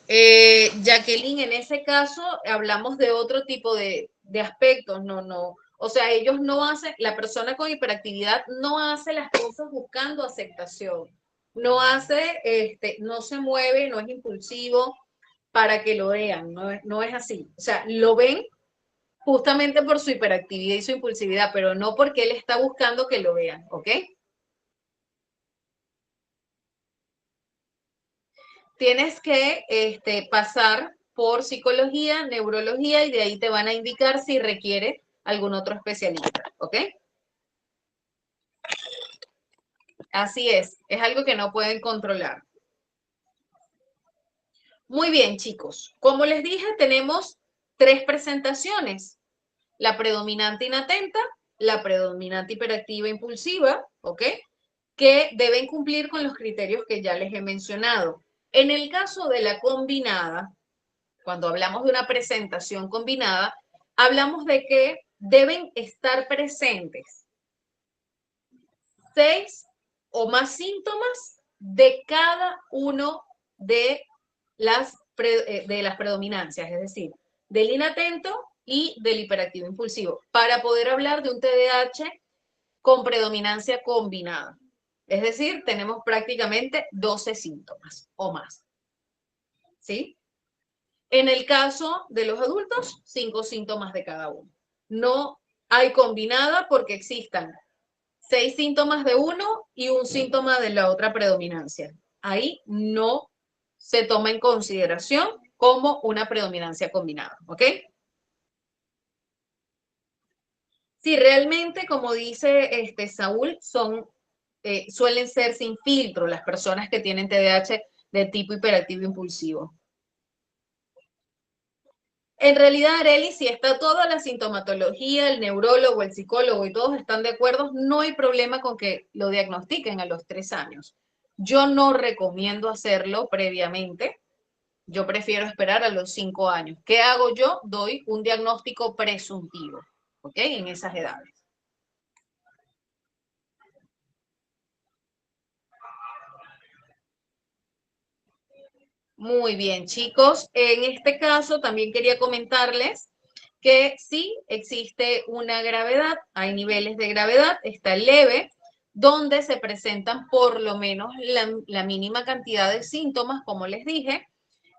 A: Jacqueline, en ese caso hablamos de otro tipo de aspectos, no. O sea, ellos no hacen, la persona con hiperactividad no hace las cosas buscando aceptación. No se mueve, no es impulsivo para que lo vean, no es así. O sea, lo ven justamente por su hiperactividad y su impulsividad, pero no porque él está buscando que lo vean, ¿ok? Tienes que pasar por psicología, neurología y de ahí te van a indicar si requiere algún otro especialista, ¿ok? Así es algo que no pueden controlar. Muy bien, chicos. Como les dije, tenemos 3 presentaciones. La predominante inatenta, la predominante hiperactiva impulsiva, ¿ok? Que deben cumplir con los criterios que ya les he mencionado. En el caso de la combinada, cuando hablamos de una presentación combinada, hablamos de que deben estar presentes 6 o más síntomas de cada uno de las predominancias, es decir, del inatento y del hiperactivo impulsivo, para poder hablar de un TDAH con predominancia combinada. Es decir, tenemos prácticamente 12 síntomas o más. ¿Sí? En el caso de los adultos, 5 síntomas de cada uno. No hay combinada porque existan 6 síntomas de uno y un síntoma de la otra predominancia. Ahí no se toma en consideración como una predominancia combinada, ¿ok? Si realmente, como dice Saúl, suelen ser sin filtro las personas que tienen TDAH de tipo hiperactivo impulsivo. En realidad, Arely, si está toda la sintomatología, el neurólogo, el psicólogo y todos están de acuerdo, no hay problema con que lo diagnostiquen a los 3 años. Yo no recomiendo hacerlo previamente. Yo prefiero esperar a los 5 años. ¿Qué hago yo? Doy un diagnóstico presuntivo, ¿ok? En esas edades. Muy bien, chicos. En este caso también quería comentarles que sí existe una gravedad, hay niveles de gravedad, está el leve, donde se presentan por lo menos la mínima cantidad de síntomas, como les dije.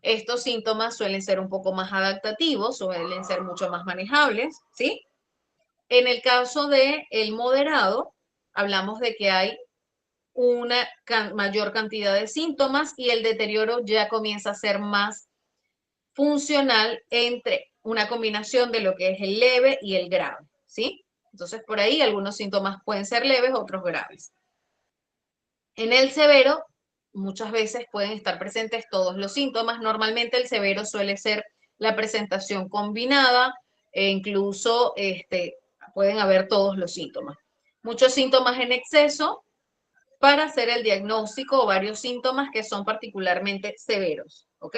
A: Estos síntomas suelen ser un poco más adaptativos, suelen ser mucho más manejables, ¿sí? En el caso de el moderado, hablamos de que hay una mayor cantidad de síntomas y el deterioro ya comienza a ser más funcional entre una combinación de lo que es el leve y el grave, ¿sí? Entonces, por ahí algunos síntomas pueden ser leves, otros graves. En el severo, muchas veces pueden estar presentes todos los síntomas. Normalmente el severo suele ser la presentación combinada e incluso pueden haber todos los síntomas. Muchos síntomas en exceso para hacer el diagnóstico o varios síntomas que son particularmente severos, ¿ok?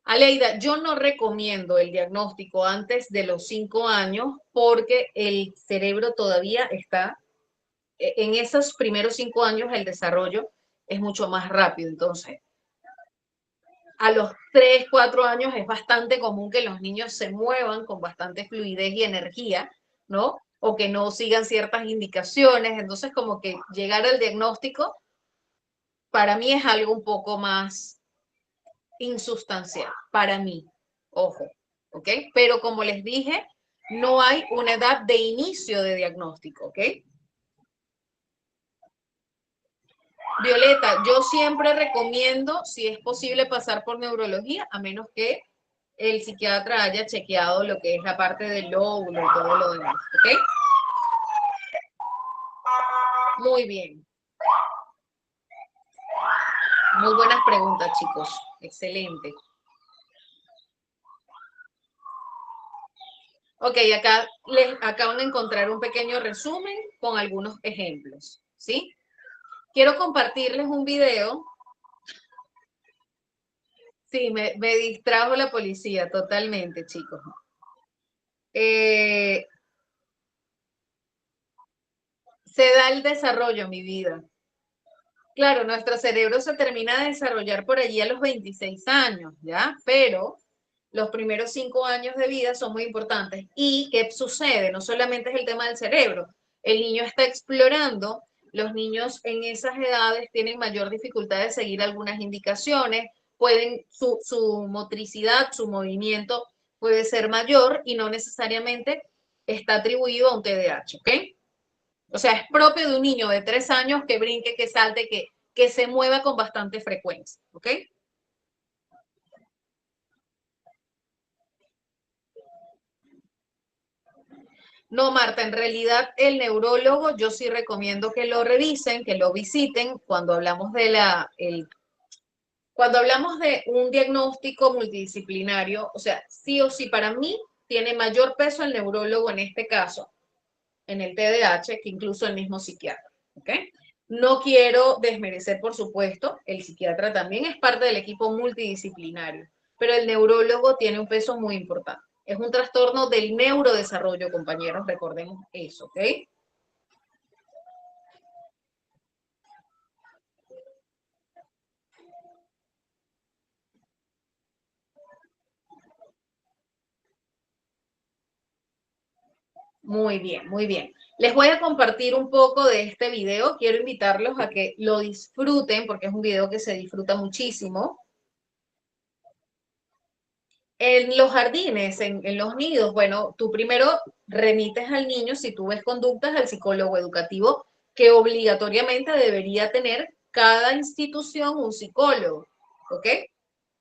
A: Aleida, yo no recomiendo el diagnóstico antes de los 5 años porque el cerebro todavía está, en esos primeros 5 años el desarrollo es mucho más rápido. Entonces, a los 3, 4 años es bastante común que los niños se muevan con bastante fluidez y energía, ¿no? O que no sigan ciertas indicaciones. Entonces, como que llegar al diagnóstico para mí es algo un poco más insustancial, para mí, ojo, ¿ok? Pero como les dije, no hay una edad de inicio de diagnóstico, ¿ok? Violeta, yo siempre recomiendo, si es posible, pasar por neurología, a menos que el psiquiatra haya chequeado lo que es la parte del lóbulo y todo lo demás, ¿ok? Muy bien. Muy buenas preguntas, chicos. Excelente. Ok, acá les acaban de encontrar un pequeño resumen con algunos ejemplos, ¿sí? Quiero compartirles un video. Sí, me distrajo la policía totalmente, chicos. Se da el desarrollo, mi vida. Claro, nuestro cerebro se termina de desarrollar por allí a los 26 años, ¿ya? Pero los primeros 5 años de vida son muy importantes. ¿Y qué sucede? No solamente es el tema del cerebro. El niño está explorando. Los niños en esas edades tienen mayor dificultad de seguir algunas indicaciones, pueden, su motricidad, su movimiento puede ser mayor y no necesariamente está atribuido a un TDAH, ¿ok? O sea, es propio de un niño de 3 años que brinque, que salte, que se mueva con bastante frecuencia, ¿ok? No, Marta, en realidad el neurólogo yo sí recomiendo que lo revisen, que lo visiten cuando hablamos de cuando hablamos de un diagnóstico multidisciplinario, o sea, sí o sí para mí tiene mayor peso el neurólogo en este caso, en el TDAH, que incluso el mismo psiquiatra, ¿ok? No quiero desmerecer, por supuesto, el psiquiatra también es parte del equipo multidisciplinario, pero el neurólogo tiene un peso muy importante. Es un trastorno del neurodesarrollo, compañeros, recordemos eso, ¿ok? Muy bien, muy bien. Les voy a compartir un poco de este video. Quiero invitarlos a que lo disfruten porque es un video que se disfruta muchísimo. En los jardines, en los nidos, bueno, tú primero remites al niño, si tú ves conductas, al psicólogo educativo, que obligatoriamente debería tener cada institución un psicólogo, ¿ok?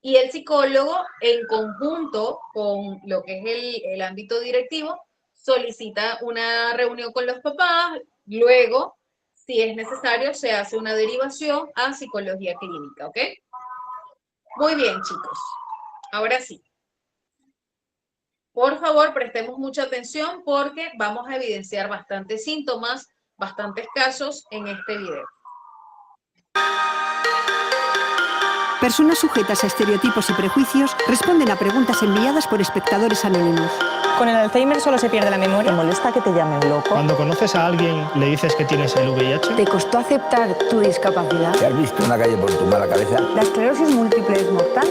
A: Y el psicólogo, en conjunto con lo que es el ámbito directivo, solicita una reunión con los papás, luego, si es necesario, se hace una derivación a psicología clínica, ¿ok? Muy bien, chicos. Ahora sí. Por favor, prestemos mucha atención porque vamos a evidenciar bastantes síntomas, bastantes casos en este video.
D: Personas sujetas a estereotipos y prejuicios responden a preguntas enviadas por espectadores anónimos. Con el Alzheimer solo se pierde la memoria.
E: ¿Te molesta que te llamen loco?
F: Cuando conoces a alguien, le dices que tienes el VIH.
E: ¿Te costó aceptar tu discapacidad?
G: ¿Te has visto en la calle por tu mala cabeza?
E: ¿La esclerosis múltiple es mortal?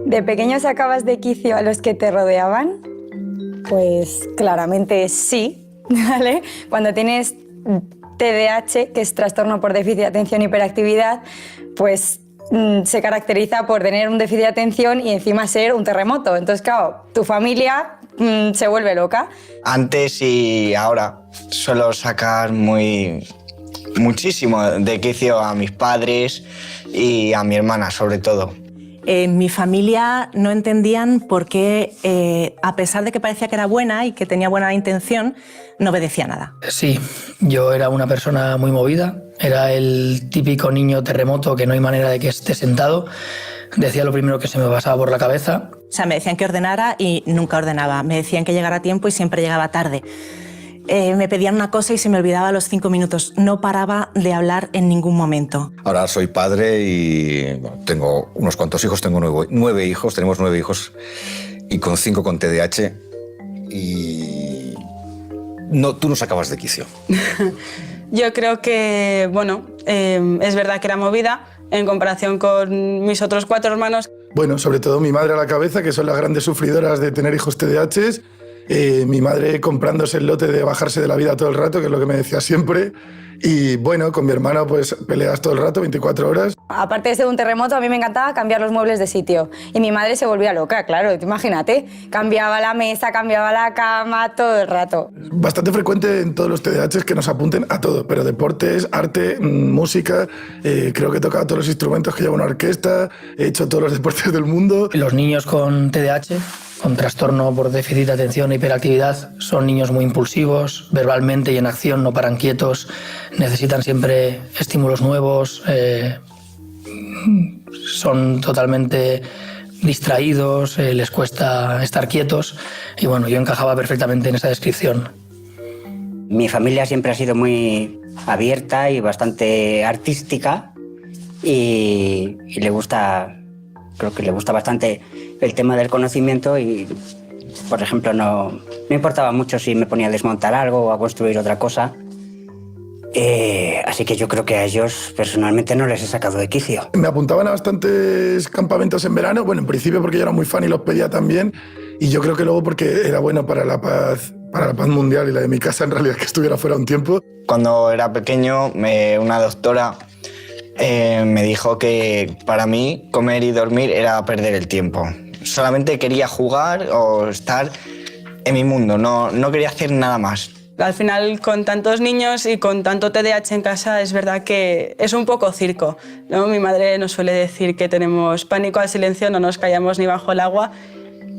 H: ¿De pequeño sacabas de quicio a los que te rodeaban? Pues claramente sí, ¿vale? Cuando tienes TDAH, que es trastorno por déficit de atención e hiperactividad, pues se caracteriza por tener un déficit de atención y encima ser un terremoto. Entonces, claro, tu familia se vuelve loca.
I: Antes y ahora suelo sacar muchísimo de quicio a mis padres y a mi hermana, sobre todo.
J: En mi familia no entendían por qué, a pesar de que parecía que era buena y que tenía buena intención, no obedecía nada.
K: Sí, yo era una persona muy movida, era el típico niño terremoto que no hay manera de que esté sentado. Decía lo primero que se me pasaba por la cabeza.
J: O sea, me decían que ordenara y nunca ordenaba. Me decían que llegara a tiempo y siempre llegaba tarde. Me pedían una cosa y se me olvidaba a los 5 minutos. No paraba de hablar en ningún momento.
G: Ahora soy padre y bueno, tengo unos cuantos hijos, tengo 9 hijos, tenemos 9 hijos y con 5 con TDAH y no, tú no sacabas de quicio.
L: Yo creo que, bueno, es verdad que era movida en comparación con mis otros 4 hermanos.
M: Bueno, sobre todo mi madre a la cabeza, que son las grandes sufridoras de tener hijos TDAH. Mi madre comprándose el lote de bajarse de la vida todo el rato, que es lo que me decía siempre. Y bueno, con mi hermano pues peleas todo el rato, 24 horas.
H: Aparte de ser un terremoto, a mí me encantaba cambiar los muebles de sitio. Y mi madre se volvía loca, claro, imagínate. Cambiaba la mesa, cambiaba la cama, todo el rato.
M: Bastante frecuente en todos los TDAHs que nos apunten a todo, pero deportes, arte, música. Creo que he tocado todos los instrumentos que lleva una orquesta, he hecho todos los deportes del mundo.
K: Los niños con TDAH, con trastorno por déficit de atención e hiperactividad, son niños muy impulsivos, verbalmente y en acción no paran quietos, necesitan siempre estímulos nuevos, son totalmente distraídos, les cuesta estar quietos y bueno, yo encajaba perfectamente en esa descripción.
N: Mi familia siempre ha sido muy abierta y bastante artística y le gusta, creo que le gusta bastante el tema del conocimiento y, por ejemplo, no me importaba mucho si me ponía a desmontar algo o a construir otra cosa. Así que yo creo que a ellos personalmente no les he sacado de quicio.
M: Me apuntaban a bastantes campamentos en verano, bueno, en principio porque yo era muy fan y los pedía también, y yo creo que luego porque era bueno para la paz mundial y la de mi casa en realidad, que estuviera fuera un tiempo.
I: Cuando era pequeño, una doctora me dijo que para mí comer y dormir era perder el tiempo. Solamente quería jugar o estar en mi mundo, no quería hacer nada más.
L: Al final, con tantos niños y con tanto TDAH en casa, es verdad que es un poco circo, ¿no? Mi madre nos suele decir que tenemos pánico al silencio, no nos callamos ni bajo el agua.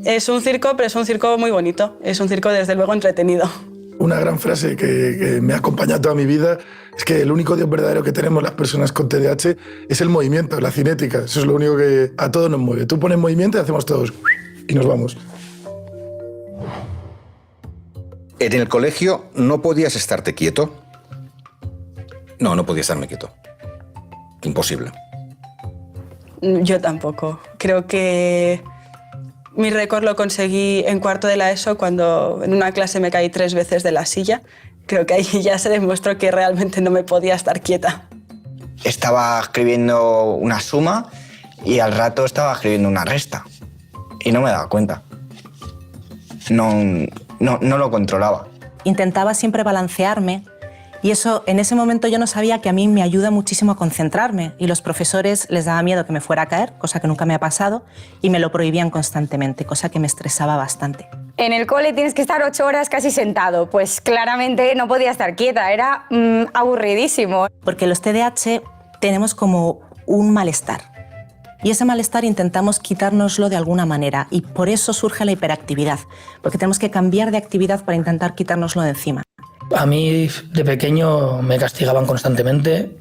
L: Es un circo, pero es un circo muy bonito, es un circo desde luego entretenido.
M: Una gran frase que me ha acompañado toda mi vida es que el único Dios verdadero que tenemos las personas con TDAH es el movimiento, la cinética. Eso es lo único que a todos nos mueve. Tú pones movimiento y hacemos todos y nos vamos.
G: En el colegio no podías estarte quieto. No podía estarme quieto. Imposible.
L: Yo tampoco. Creo que mi récord lo conseguí en cuarto de la ESO cuando en una clase me caí 3 veces de la silla. Creo que ahí ya se demostró que realmente no me podía estar quieta.
I: Estaba escribiendo una suma y al rato estaba escribiendo una resta y no me daba cuenta. No lo controlaba.
J: Intentaba siempre balancearme y eso, en ese momento yo no sabía que a mí me ayuda muchísimo a concentrarme y los profesores les daba miedo que me fuera a caer, cosa que nunca me ha pasado, y me lo prohibían constantemente, cosa que me estresaba bastante.
H: En el cole tienes que estar 8 horas casi sentado, pues claramente no podía estar quieta, era aburridísimo.
J: Porque los TDAH tenemos como un malestar. Y ese malestar intentamos quitárnoslo de alguna manera y por eso surge la hiperactividad, porque tenemos que cambiar de actividad para intentar quitárnoslo de encima.
K: A mí de pequeño me castigaban constantemente.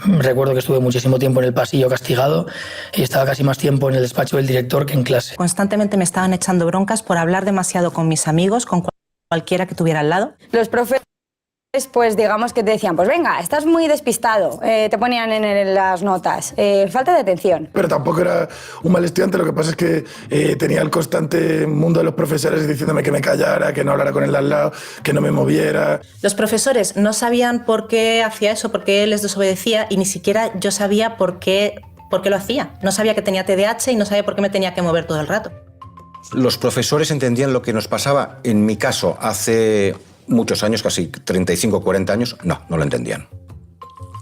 K: Recuerdo que estuve muchísimo tiempo en el pasillo castigado y estaba casi más tiempo en el despacho del director que en clase.
J: Constantemente me estaban echando broncas por hablar demasiado con mis amigos, con cualquiera que tuviera al lado.
H: Los profes, pues digamos que te decían, pues venga, estás muy despistado, te ponían en las notas, falta de atención.
M: Pero tampoco era un mal estudiante, lo que pasa es que tenía el constante mundo de los profesores diciéndome que me callara, que no hablara con el de al lado, que no me moviera.
J: Los profesores no sabían por qué hacía eso, por qué les desobedecía, y ni siquiera yo sabía por qué lo hacía. No sabía que tenía TDAH y no sabía por qué me tenía que mover todo el rato.
G: Los profesores entendían lo que nos pasaba. En mi caso, hace muchos años, casi 35 o 40 años, no lo entendían.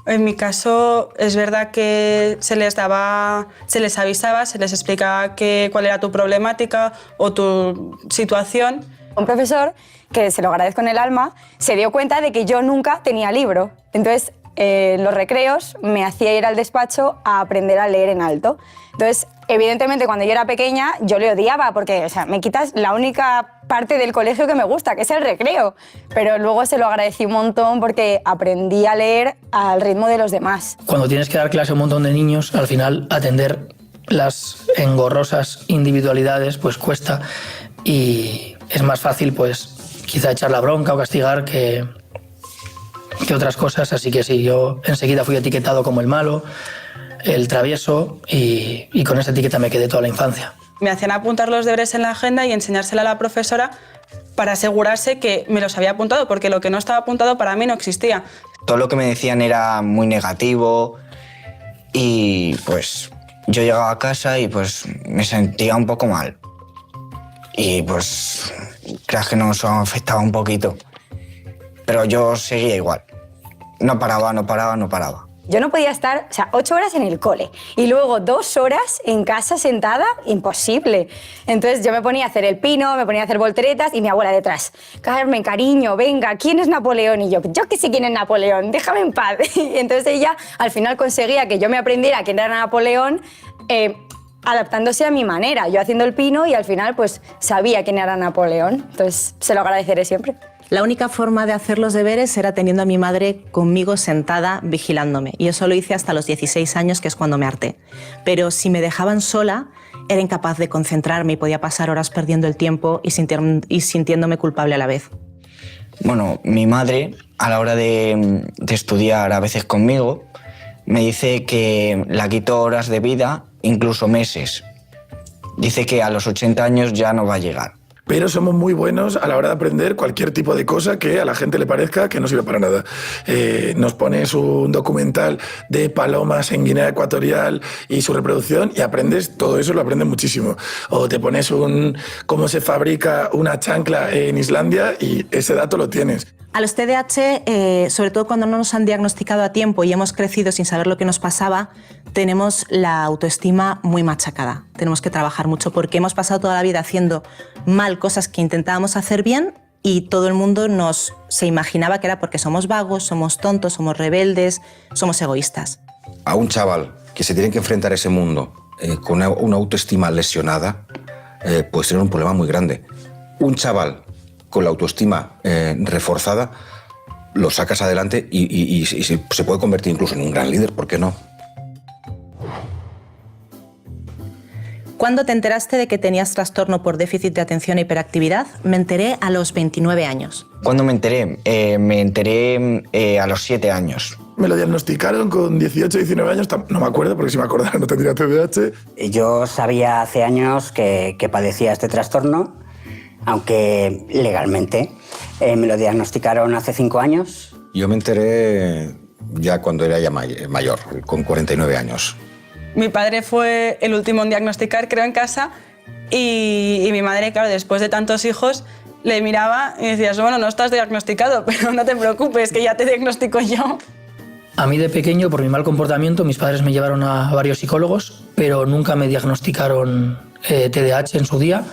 L: En mi caso, es verdad que se les avisaba, se les explicaba cuál era tu problemática o tu situación.
H: Un profesor, que se lo agradezco en el alma, se dio cuenta de que yo nunca tenía libro. Entonces, los recreos me hacía ir al despacho a aprender a leer en alto. Entonces, evidentemente, cuando yo era pequeña, yo le odiaba porque, o sea, me quitas la única parte del colegio que me gusta, que es el recreo. Pero luego se lo agradecí un montón porque aprendí a leer al ritmo de los demás.
K: Cuando tienes que dar clase a un montón de niños, al final atender las engorrosas individualidades pues cuesta, y es más fácil pues quizá echar la bronca o castigar que otras cosas. Así que sí, yo enseguida fui etiquetado como el malo, el travieso, y con esa etiqueta me quedé toda la infancia.
L: Me hacían apuntar los deberes en la agenda y enseñársela a la profesora para asegurarse que me los había apuntado, porque lo que no estaba apuntado para mí no existía.
I: Todo lo que me decían era muy negativo y pues yo llegaba a casa y pues me sentía un poco mal. Y pues creo que nos afectaba un poquito. Pero yo seguía igual. No paraba.
H: Yo no podía estar, 8 horas en el cole y luego 2 horas en casa sentada, imposible. Entonces yo me ponía a hacer el pino, me ponía a hacer volteretas y mi abuela detrás. Carmen, cariño, venga, ¿quién es Napoleón? Y yo que sé quién es Napoleón, déjame en paz. Y entonces ella al final conseguía que yo me aprendiera quién era Napoleón, adaptándose a mi manera. Yo haciendo el pino y al final pues sabía quién era Napoleón. Entonces se lo agradeceré siempre.
J: La única forma de hacer los deberes era teniendo a mi madre conmigo sentada vigilándome, y eso lo hice hasta los 16 años, que es cuando me harté. Pero si me dejaban sola, era incapaz de concentrarme y podía pasar horas perdiendo el tiempo y sintiéndome culpable a la vez.
I: Bueno, mi madre, a la hora de estudiar a veces conmigo, me dice que la quito horas de vida, incluso meses. Dice que a los 80 años ya no va a llegar.
M: Pero somos muy buenos a la hora de aprender cualquier tipo de cosa que a la gente le parezca que no sirve para nada. Nos pones un documental de palomas en Guinea Ecuatorial y su reproducción y aprendes todo eso, lo aprendes muchísimo. O te pones cómo se fabrica una chancla en Islandia y ese dato lo tienes.
J: A los TDAH, sobre todo cuando no nos han diagnosticado a tiempo y hemos crecido sin saber lo que nos pasaba, tenemos la autoestima muy machacada. Tenemos que trabajar mucho porque hemos pasado toda la vida haciendo mal cosas que intentábamos hacer bien y todo el mundo se imaginaba que era porque somos vagos, somos tontos, somos rebeldes, somos egoístas.
G: A un chaval que se tiene que enfrentar a ese mundo con una autoestima lesionada puede ser un problema muy grande. Un chaval con la autoestima reforzada lo sacas adelante y se puede convertir incluso en un gran líder, ¿por qué no?
J: ¿Cuándo te enteraste de que tenías trastorno por déficit de atención e hiperactividad? Me enteré a los 29 años.
I: ¿Cuándo me enteré? Me enteré a los 7 años.
M: Me lo diagnosticaron con 18, 19 años, no me acuerdo, porque si me acordara no tendría TDAH.
N: Yo sabía hace años que padecía este trastorno, aunque legalmente. Me lo diagnosticaron hace 5 años.
G: Yo me enteré ya cuando era ya mayor, con 49 años.
L: Mi padre fue el último en diagnosticar, creo, en casa, y mi madre, claro, después de tantos hijos, le miraba y decía, bueno, no estás diagnosticado, pero no te preocupes, que ya te diagnostico yo.
K: A mí de pequeño, por mi mal comportamiento, mis padres me llevaron a varios psicólogos, pero nunca me diagnosticaron TDAH en su día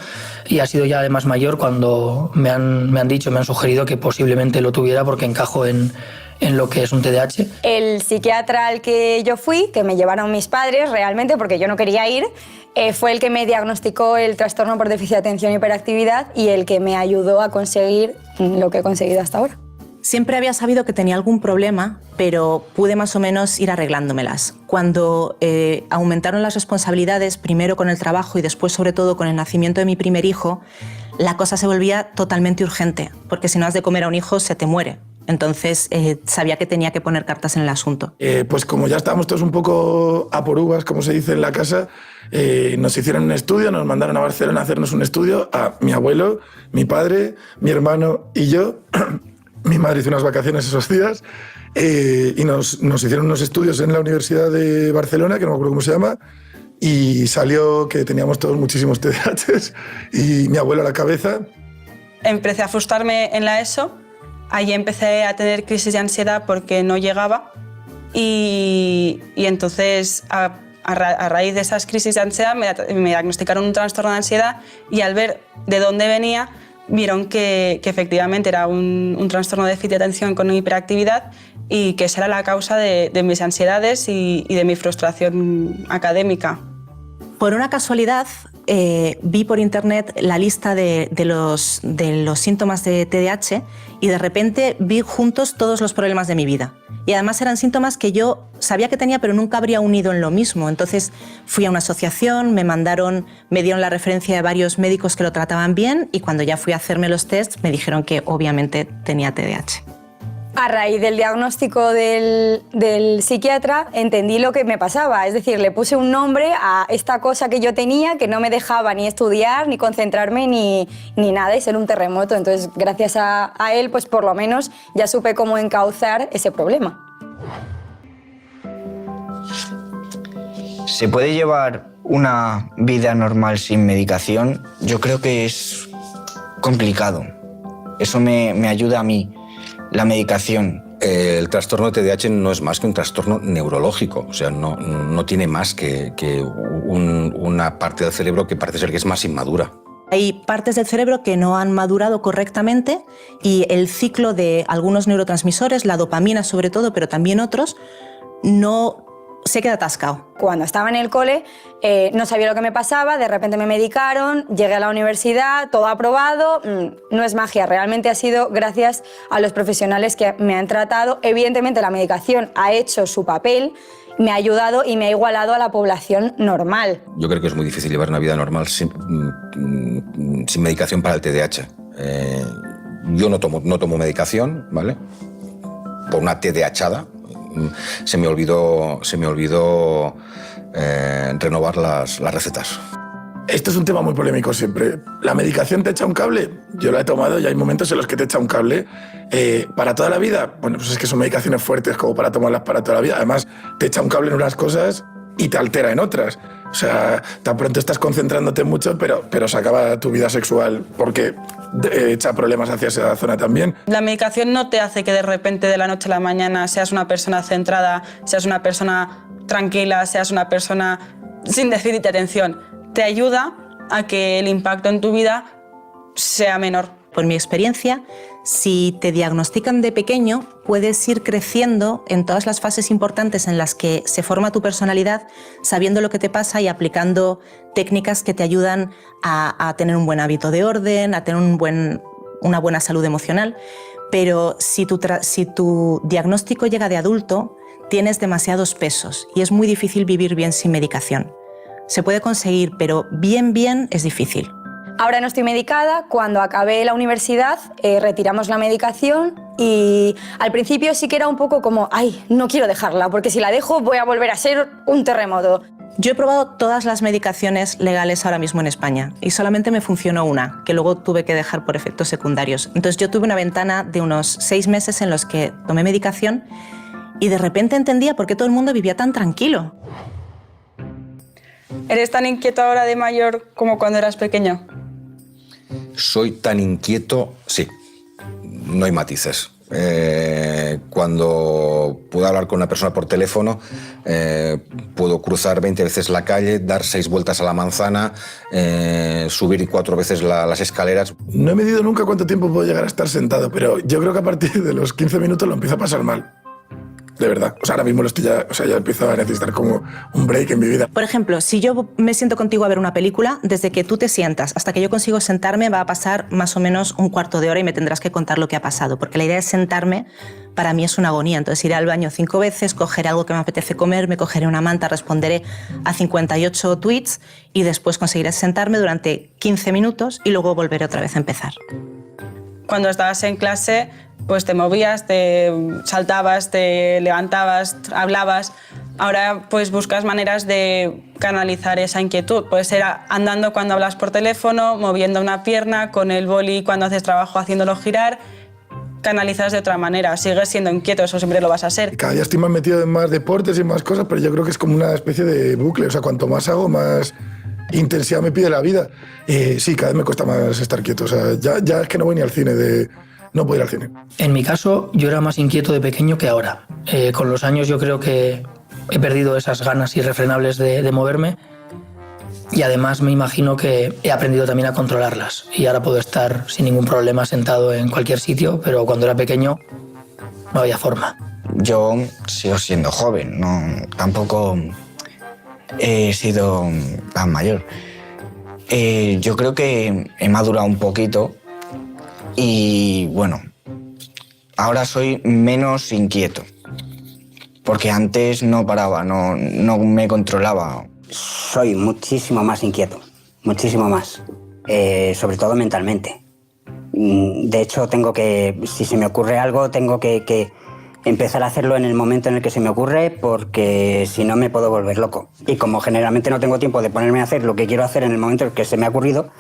K: y ha sido ya además mayor cuando me han sugerido que posiblemente lo tuviera porque encajo en lo que es un TDAH.
H: El psiquiatra al que yo fui, que me llevaron mis padres realmente porque yo no quería ir, fue el que me diagnosticó el trastorno por déficit de atención y hiperactividad y el que me ayudó a conseguir lo que he conseguido hasta ahora.
J: Siempre había sabido que tenía algún problema, pero pude más o menos ir arreglándomelas. Cuando aumentaron las responsabilidades, primero con el trabajo y después sobre todo con el nacimiento de mi primer hijo, la cosa se volvía totalmente urgente, porque si no has de comer a un hijo se te muere. Entonces sabía que tenía que poner cartas en el asunto.
M: Pues como ya estábamos todos un poco a por uvas, como se dice en la casa, nos hicieron un estudio, nos mandaron a Barcelona a hacernos un estudio a mi abuelo, mi padre, mi hermano y yo. Mi madre hizo unas vacaciones esos días y nos hicieron unos estudios en la Universidad de Barcelona, que no me acuerdo cómo se llama, y salió que teníamos todos muchísimos TDAHs y mi abuelo a la cabeza.
L: Empecé a frustrarme en la ESO, allí empecé a tener crisis de ansiedad porque no llegaba y entonces a raíz de esas crisis de ansiedad me diagnosticaron un trastorno de ansiedad y al ver de dónde venía vieron que efectivamente era un trastorno de déficit de atención con hiperactividad y que esa era la causa de mis ansiedades y de mi frustración académica.
J: Por una casualidad, vi por internet la lista de los síntomas de TDAH y de repente vi juntos todos los problemas de mi vida. Y además eran síntomas que yo sabía que tenía, pero nunca habría unido en lo mismo. Entonces fui a una asociación, me dieron la referencia de varios médicos que lo trataban bien y cuando ya fui a hacerme los tests me dijeron que obviamente tenía TDAH.
H: A raíz del diagnóstico del psiquiatra entendí lo que me pasaba, es decir, le puse un nombre a esta cosa que yo tenía que no me dejaba ni estudiar, ni concentrarme, ni nada y ser un terremoto. Entonces, gracias a él, pues por lo menos ya supe cómo encauzar ese problema.
I: ¿Se puede llevar una vida normal sin medicación? Yo creo que es complicado. Eso me ayuda a mí. La medicación.
G: El trastorno de TDAH no es más que un trastorno neurológico, o sea, no tiene más que una parte del cerebro que parece ser que es más inmadura.
J: Hay partes del cerebro que no han madurado correctamente y el ciclo de algunos neurotransmisores, la dopamina sobre todo, pero también otros, no se queda atascado.
H: Cuando estaba en el cole no sabía lo que me pasaba, de repente me medicaron, llegué a la universidad, todo aprobado, no es magia, realmente ha sido gracias a los profesionales que me han tratado. Evidentemente la medicación ha hecho su papel, me ha ayudado y me ha igualado a la población normal.
G: Yo creo que es muy difícil llevar una vida normal sin medicación para el TDAH. Yo no tomo medicación, ¿vale? Por una TDAHada. Se me olvidó renovar las recetas.
M: Esto es un tema muy polémico siempre. ¿La medicación te echa un cable? Yo la he tomado y hay momentos en los que te echa un cable. ¿Para toda la vida? Bueno, pues es que son medicaciones fuertes como para tomarlas para toda la vida. Además, te echa un cable en unas cosas y te altera en otras. O sea, tan pronto estás concentrándote mucho, pero se acaba tu vida sexual porque echa problemas hacia esa zona también.
L: La medicación no te hace que de repente de la noche a la mañana seas una persona centrada, seas una persona tranquila, seas una persona sin déficit de atención. Te ayuda a que el impacto en tu vida sea menor.
J: Por mi experiencia, si te diagnostican de pequeño, puedes ir creciendo en todas las fases importantes en las que se forma tu personalidad, sabiendo lo que te pasa y aplicando técnicas que te ayudan a tener un buen hábito de orden, a tener una buena salud emocional. Pero si tu diagnóstico llega de adulto, tienes demasiados pesos y es muy difícil vivir bien sin medicación. Se puede conseguir, pero bien es difícil.
H: Ahora no estoy medicada, cuando acabé la universidad retiramos la medicación y al principio sí que era un poco como, ay, no quiero dejarla, porque si la dejo voy a volver a ser un terremoto.
J: Yo he probado todas las medicaciones legales ahora mismo en España y solamente me funcionó una, que luego tuve que dejar por efectos secundarios. Entonces yo tuve una ventana de unos 6 meses en los que tomé medicación y de repente entendía por qué todo el mundo vivía tan tranquilo.
L: ¿Eres tan inquieto ahora de mayor como cuando eras pequeño?
G: Soy tan inquieto, sí, no hay matices. Cuando puedo hablar con una persona por teléfono, puedo cruzar 20 veces la calle, dar 6 vueltas a la manzana, subir 4 veces las escaleras.
M: No he medido nunca cuánto tiempo puedo llegar a estar sentado, pero yo creo que a partir de los 15 minutos lo empiezo a pasar mal. De verdad. O sea, ahora mismo ya empiezo a necesitar como un break en mi vida.
J: Por ejemplo, si yo me siento contigo a ver una película, desde que tú te sientas hasta que yo consigo sentarme va a pasar más o menos un cuarto de hora y me tendrás que contar lo que ha pasado, porque la idea de sentarme para mí es una agonía. Entonces iré al baño 5 veces, cogeré algo que me apetece comer, me cogeré una manta, responderé a 58 tweets y después conseguiré sentarme durante 15 minutos y luego volveré otra vez a empezar.
L: Cuando estabas en clase, pues te movías, te saltabas, te levantabas, hablabas. Ahora pues buscas maneras de canalizar esa inquietud. Puede ser andando cuando hablas por teléfono, moviendo una pierna, con el boli cuando haces trabajo haciéndolo girar. Canalizas de otra manera. Sigues siendo inquieto, eso siempre lo vas a ser.
M: Cada día estoy más metido en más deportes y más cosas, pero yo creo que es como una especie de bucle. O sea, cuanto más hago, más intensidad me pide la vida. Sí, cada vez me cuesta más estar quieto. O sea, ya es que no voy ni al cine, no puedo ir al cine.
K: En mi caso, yo era más inquieto de pequeño que ahora. Con los años yo creo que he perdido esas ganas irrefrenables de moverme y además me imagino que he aprendido también a controlarlas y ahora puedo estar sin ningún problema sentado en cualquier sitio, pero cuando era pequeño no había forma.
I: Yo sigo siendo joven, tampoco he sido tan mayor. Yo creo que he madurado un poquito y bueno, ahora soy menos inquieto, porque antes no paraba, no me controlaba.
N: Soy muchísimo más inquieto, muchísimo más, sobre todo mentalmente. De hecho, si se me ocurre algo, tengo que empezar a hacerlo en el momento en el que se me ocurre, porque si no me puedo volver loco. Y como generalmente no tengo tiempo de ponerme a hacer lo que quiero hacer en el momento en el que se me ha ocurrido,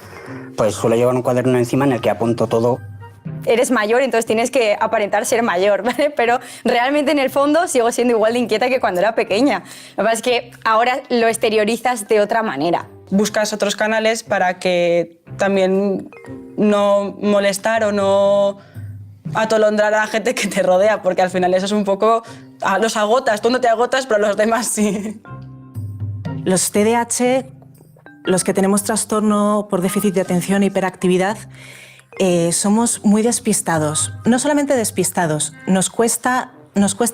N: pues suelo llevar un cuaderno encima en el que apunto todo.
H: Eres mayor, entonces tienes que aparentar ser mayor, ¿vale? Pero realmente en el fondo sigo siendo igual de inquieta que cuando era pequeña. Lo que pasa es que ahora lo exteriorizas de otra manera.
L: Buscas otros canales para que también no molestar o no atolondrar a la gente que te rodea, porque al final eso es un poco... Los agotas, tú no te agotas, pero los demás sí.
J: Los TDAH, los que tenemos trastorno por déficit de atención e hiperactividad, somos muy despistados. No solamente despistados, nos cuesta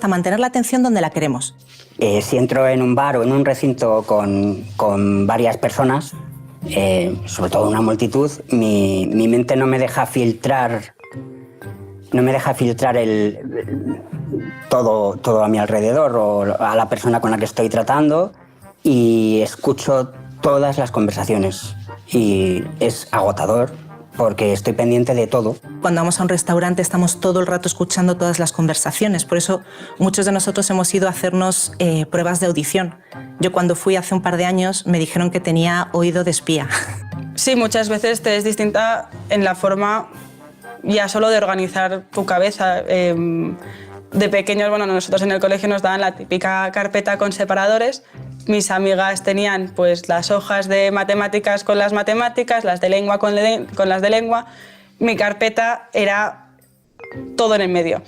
J: mantener la atención donde la queremos.
N: Si entro en un bar o en un recinto con varias personas, sobre todo una multitud, mi mente no me deja filtrar todo a mi alrededor o a la persona con la que estoy tratando, y escucho todas las conversaciones y es agotador porque estoy pendiente de todo.
J: Cuando vamos a un restaurante estamos todo el rato escuchando todas las conversaciones, por eso muchos de nosotros hemos ido a hacernos pruebas de audición. Yo cuando fui hace un par de años me dijeron que tenía oído de espía.
L: Sí, muchas veces te es distinta en la forma ya solo de organizar tu cabeza. De pequeños, bueno, nosotros en el colegio nos daban la típica carpeta con separadores. Mis amigas tenían pues las hojas de matemáticas con las matemáticas, las de lengua con las de lengua. Mi carpeta era todo en el medio.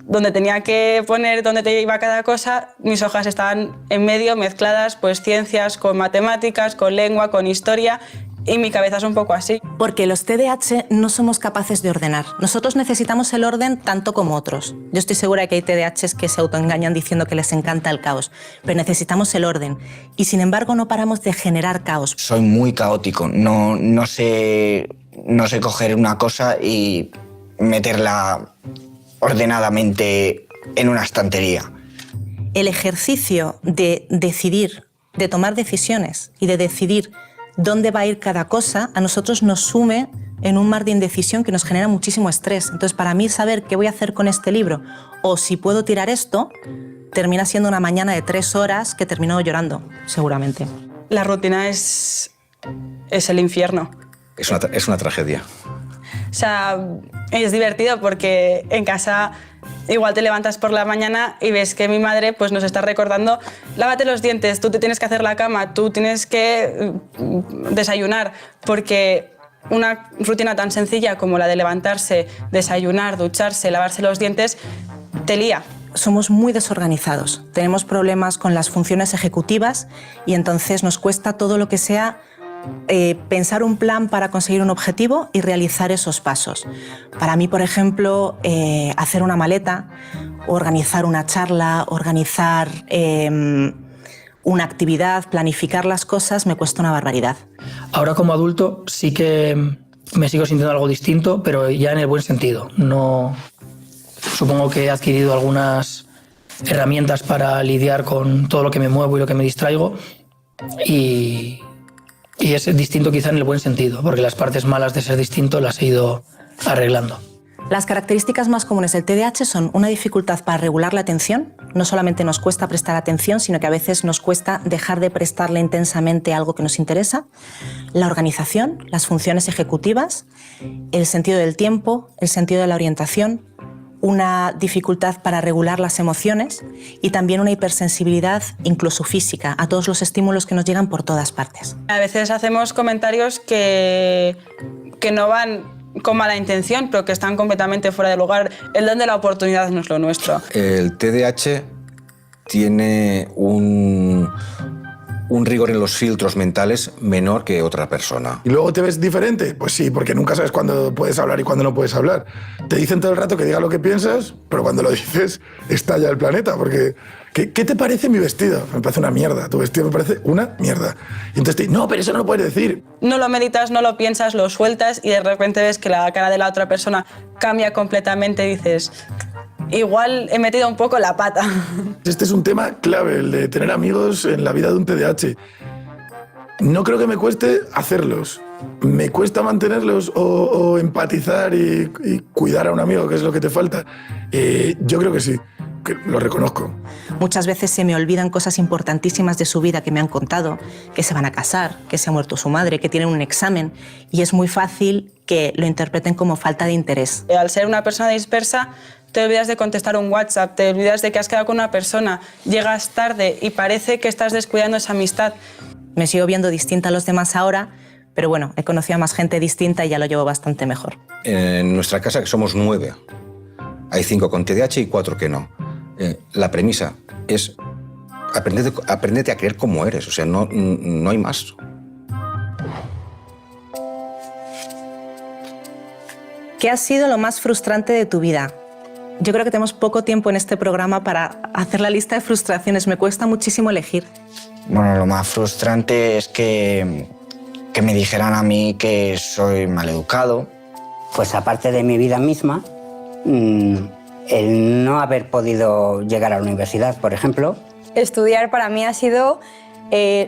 L: Donde tenía que poner dónde te iba cada cosa, mis hojas estaban en medio, mezcladas, pues ciencias con matemáticas, con lengua, con historia. Y mi cabeza es un poco así.
J: Porque los TDAH no somos capaces de ordenar. Nosotros necesitamos el orden tanto como otros. Yo estoy segura de que hay TDAHs que se autoengañan diciendo que les encanta el caos, pero necesitamos el orden. Y sin embargo no paramos de generar caos.
I: Soy muy caótico, no sé coger una cosa y meterla ordenadamente en una estantería.
J: El ejercicio de decidir, de tomar decisiones y de decidir dónde va a ir cada cosa, a nosotros nos sume en un mar de indecisión que nos genera muchísimo estrés. Entonces, para mí, saber qué voy a hacer con este libro o si puedo tirar esto, termina siendo una mañana de 3 horas que termino llorando, seguramente.
L: La rutina es el infierno.
G: Es una tragedia.
L: O sea, es divertido porque en casa igual te levantas por la mañana y ves que mi madre pues, nos está recordando: lávate los dientes, tú te tienes que hacer la cama, tú tienes que desayunar, porque una rutina tan sencilla como la de levantarse, desayunar, ducharse, lavarse los dientes, te lía.
J: Somos muy desorganizados, tenemos problemas con las funciones ejecutivas y entonces nos cuesta todo lo que sea pensar un plan para conseguir un objetivo y realizar esos pasos. Para mí, por ejemplo, hacer una maleta, organizar una charla, organizar una actividad, planificar las cosas, me cuesta una barbaridad.
K: Ahora como adulto sí que me sigo sintiendo algo distinto, pero ya en el buen sentido. No, supongo que he adquirido algunas herramientas para lidiar con todo lo que me muevo y lo que me distraigo y es distinto quizá en el buen sentido, porque las partes malas de ser distinto las he ido arreglando.
J: Las características más comunes del TDAH son una dificultad para regular la atención. No solamente nos cuesta prestar atención, sino que a veces nos cuesta dejar de prestarle intensamente a algo que nos interesa. La organización, las funciones ejecutivas, el sentido del tiempo, el sentido de la orientación, una dificultad para regular las emociones y también una hipersensibilidad incluso física a todos los estímulos que nos llegan por todas partes.
L: A veces hacemos comentarios que no van con mala intención, pero que están completamente fuera de lugar. El don de la oportunidad no es lo nuestro.
G: El TDAH tiene un rigor en los filtros mentales menor que otra persona.
M: ¿Y luego te ves diferente? Pues sí, porque nunca sabes cuándo puedes hablar y cuándo no puedes hablar. Te dicen todo el rato que digas lo que piensas, pero cuando lo dices estalla el planeta, porque ¿qué te parece mi vestido? Me parece una mierda, tu vestido me parece una mierda. Y entonces no, pero eso no lo puedes decir.
L: No lo meditas, no lo piensas, lo sueltas y de repente ves que la cara de la otra persona cambia completamente y dices, igual he metido un poco la pata.
M: Este es un tema clave, el de tener amigos en la vida de un TDAH. No creo que me cueste hacerlos. ¿Me cuesta mantenerlos o empatizar y cuidar a un amigo, que es lo que te falta? Yo creo que sí, que lo reconozco.
J: Muchas veces se me olvidan cosas importantísimas de su vida que me han contado, que se van a casar, que se ha muerto su madre, que tienen un examen, y es muy fácil que lo interpreten como falta de interés.
L: Al ser una persona dispersa, te olvidas de contestar un WhatsApp, te olvidas de que has quedado con una persona, llegas tarde y parece que estás descuidando esa amistad.
J: Me sigo viendo distinta a los demás ahora, pero bueno, he conocido a más gente distinta y ya lo llevo bastante mejor.
G: En nuestra casa, que somos 9, hay 5 con TDAH y 4 que no. La premisa es aprendete a creer como eres, o sea, no hay más.
J: ¿Qué ha sido lo más frustrante de tu vida? Yo creo que tenemos poco tiempo en este programa para hacer la lista de frustraciones. Me cuesta muchísimo elegir.
I: Bueno, lo más frustrante es que me dijeran a mí que soy maleducado.
N: Pues aparte de mi vida misma, el no haber podido llegar a la universidad, por ejemplo.
H: Estudiar para mí ha sido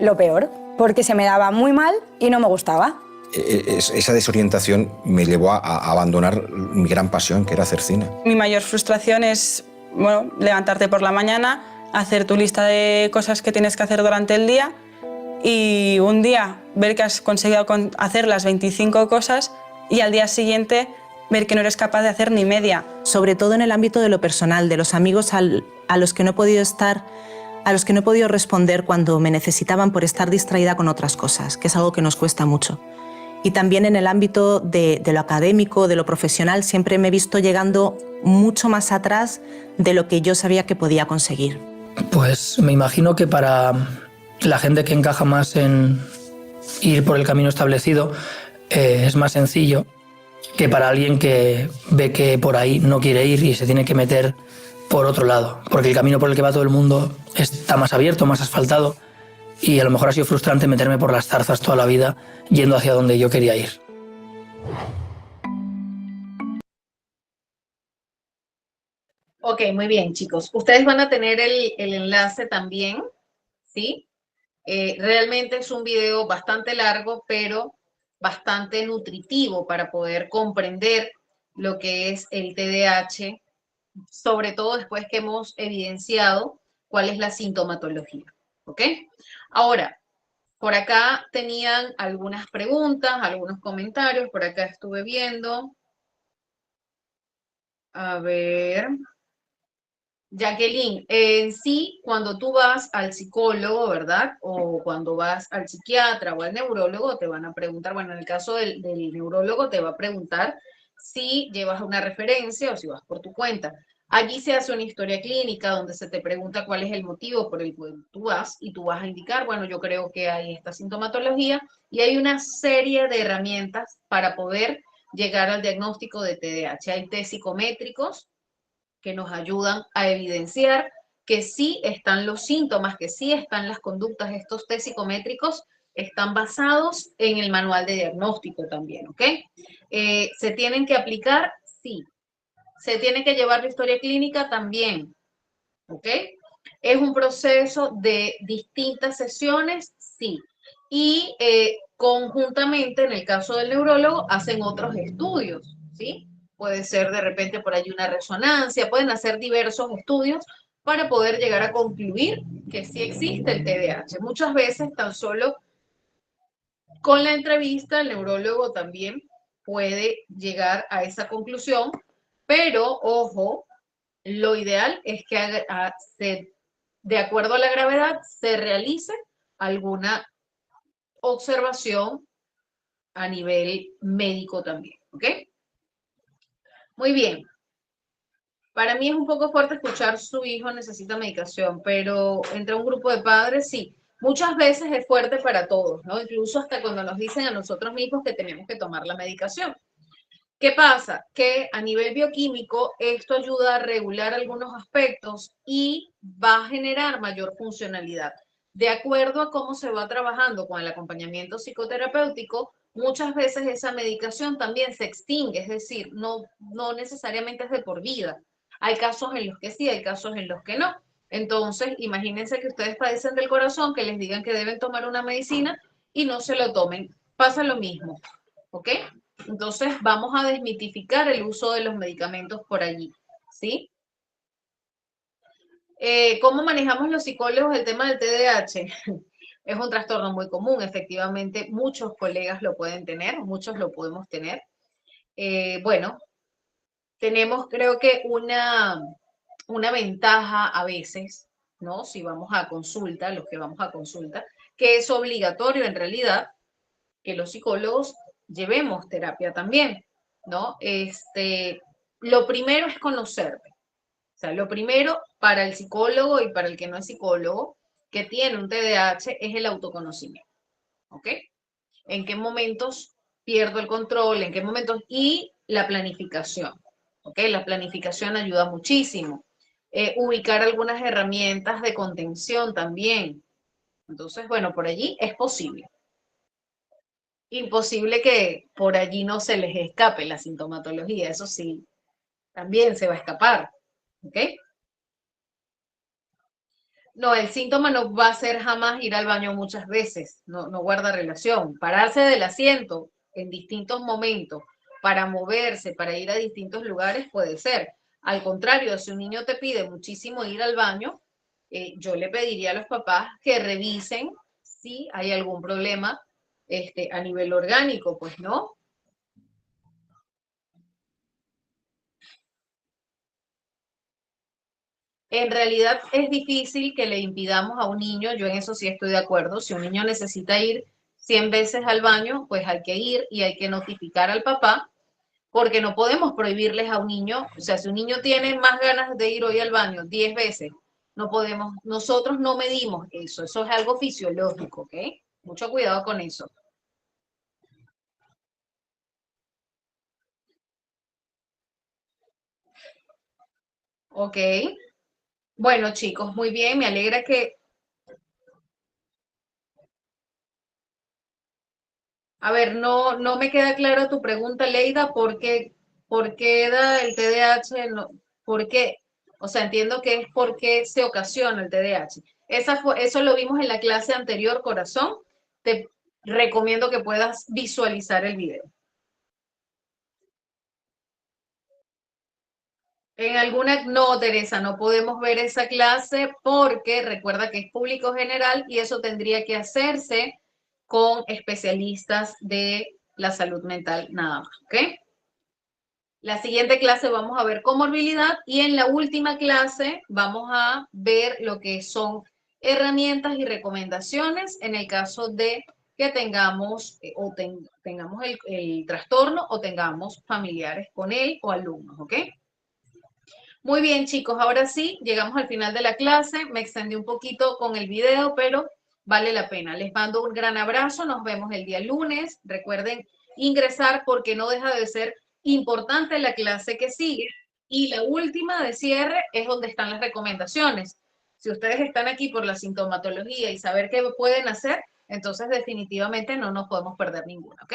H: lo peor, porque se me daba muy mal y no me gustaba.
G: Esa desorientación me llevó a abandonar mi gran pasión, que era hacer cine.
L: Mi mayor frustración es, bueno, levantarte por la mañana, hacer tu lista de cosas que tienes que hacer durante el día y un día ver que has conseguido hacer las 25 cosas y al día siguiente ver que no eres capaz de hacer ni media.
J: Sobre todo en el ámbito de lo personal, de los amigos a los que no he podido estar, a los que no he podido responder cuando me necesitaban por estar distraída con otras cosas, que es algo que nos cuesta mucho. Y también en el ámbito de lo académico, de lo profesional, siempre me he visto llegando mucho más atrás de lo que yo sabía que podía conseguir.
K: Pues me imagino que para la gente que encaja más en ir por el camino establecido es más sencillo que para alguien que ve que por ahí no quiere ir y se tiene que meter por otro lado, porque el camino por el que va todo el mundo está más abierto, más asfaltado y a lo mejor ha sido frustrante meterme por las zarzas toda la vida yendo hacia donde yo quería ir.
A: Ok, muy bien, chicos. Ustedes van a tener el enlace también, ¿sí? Realmente es un video bastante largo, pero bastante nutritivo para poder comprender lo que es el TDAH, sobre todo después que hemos evidenciado cuál es la sintomatología, ¿ok? Ahora, por acá tenían algunas preguntas, algunos comentarios, por acá estuve viendo. A ver. Jacqueline, en sí, cuando tú vas al psicólogo, ¿verdad? O cuando vas al psiquiatra o al neurólogo, te van a preguntar, bueno, en el caso del neurólogo te va a preguntar si llevas una referencia o si vas por tu cuenta. Allí se hace una historia clínica donde se te pregunta cuál es el motivo por el cual tú vas y tú vas a indicar, bueno, yo creo que hay esta sintomatología y hay una serie de herramientas para poder llegar al diagnóstico de TDAH. Hay test psicométricos que nos ayudan a evidenciar que sí están los síntomas, que sí están las conductas. Estos test psicométricos están basados en el manual de diagnóstico también, ¿ok? ¿Se tienen que aplicar? Sí. ¿Se tiene que llevar la historia clínica? También, ¿ok? ¿Es un proceso de distintas sesiones? Sí. Y conjuntamente, en el caso del neurólogo, hacen otros estudios, ¿sí? Puede ser de repente por allí una resonancia, pueden hacer diversos estudios para poder llegar a concluir que sí existe el TDAH. Muchas veces tan solo con la entrevista el neurólogo también puede llegar a esa conclusión, pero ojo, lo ideal es que de acuerdo a la gravedad se realice alguna observación a nivel médico también, ¿ok? Muy bien. Para mí es un poco fuerte escuchar su hijo necesita medicación, pero entre un grupo de padres sí. Muchas veces es fuerte para todos, ¿no? Incluso hasta cuando nos dicen a nosotros mismos que tenemos que tomar la medicación. ¿Qué pasa? Que a nivel bioquímico esto ayuda a regular algunos aspectos y va a generar mayor funcionalidad. De acuerdo a cómo se va trabajando con el acompañamiento psicoterapéutico, muchas veces esa medicación también se extingue, es decir, no necesariamente es de por vida. Hay casos en los que sí, hay casos en los que no. Entonces, imagínense que ustedes padecen del corazón, que les digan que deben tomar una medicina y no se lo tomen. Pasa lo mismo, ¿ok? Entonces, vamos a desmitificar el uso de los medicamentos por allí, ¿sí? ¿Cómo manejamos los psicólogos el tema del TDAH? Es un trastorno muy común, efectivamente, muchos colegas lo pueden tener, muchos lo podemos tener. Bueno, tenemos creo que una ventaja a veces, ¿no? Si vamos a consulta, los que vamos a consulta, que es obligatorio en realidad que los psicólogos llevemos terapia también, ¿no? Lo primero es conocerte. O sea, lo primero para el psicólogo y para el que no es psicólogo que tiene un TDAH es el autoconocimiento, ¿ok? ¿En qué momentos pierdo el control? ¿En qué momentos? Y la planificación, ¿ok? La planificación ayuda muchísimo. Ubicar algunas herramientas de contención también. Entonces, bueno, por allí es posible. Imposible que por allí no se les escape la sintomatología, eso sí, también se va a escapar, ¿ok? No, el síntoma no va a ser jamás ir al baño muchas veces, no guarda relación. Pararse del asiento en distintos momentos para moverse, para ir a distintos lugares puede ser. Al contrario, si un niño te pide muchísimo ir al baño, yo le pediría a los papás que revisen si hay algún problema a nivel orgánico, pues no. En realidad es difícil que le impidamos a un niño, yo en eso sí estoy de acuerdo, si un niño necesita ir 100 veces al baño, pues hay que ir y hay que notificar al papá, porque no podemos prohibirles a un niño, o sea, si un niño tiene más ganas de ir hoy al baño 10 veces, no podemos, nosotros no medimos eso es algo fisiológico, ¿ok? Mucho cuidado con eso. Ok. Bueno, chicos, muy bien, me alegra que... A ver, no me queda clara tu pregunta, Leida, por qué da el TDAH? No, ¿por qué? O sea, entiendo que es por qué se ocasiona el TDAH. Eso lo vimos en la clase anterior, corazón. Te recomiendo que puedas visualizar el video. En alguna, no, Teresa, no podemos ver esa clase porque recuerda que es público general y eso tendría que hacerse con especialistas de la salud mental nada más, ¿ok? La siguiente clase vamos a ver comorbilidad y en la última clase vamos a ver lo que son herramientas y recomendaciones en el caso de que tengamos tengamos el trastorno o tengamos familiares con él o alumnos, ¿ok? Muy bien, chicos, ahora sí, llegamos al final de la clase. Me extendí un poquito con el video, pero vale la pena. Les mando un gran abrazo, nos vemos el día lunes. Recuerden ingresar porque no deja de ser importante la clase que sigue. Y la última de cierre es donde están las recomendaciones. Si ustedes están aquí por la sintomatología y saber qué pueden hacer, entonces definitivamente no nos podemos perder ninguna, ¿ok?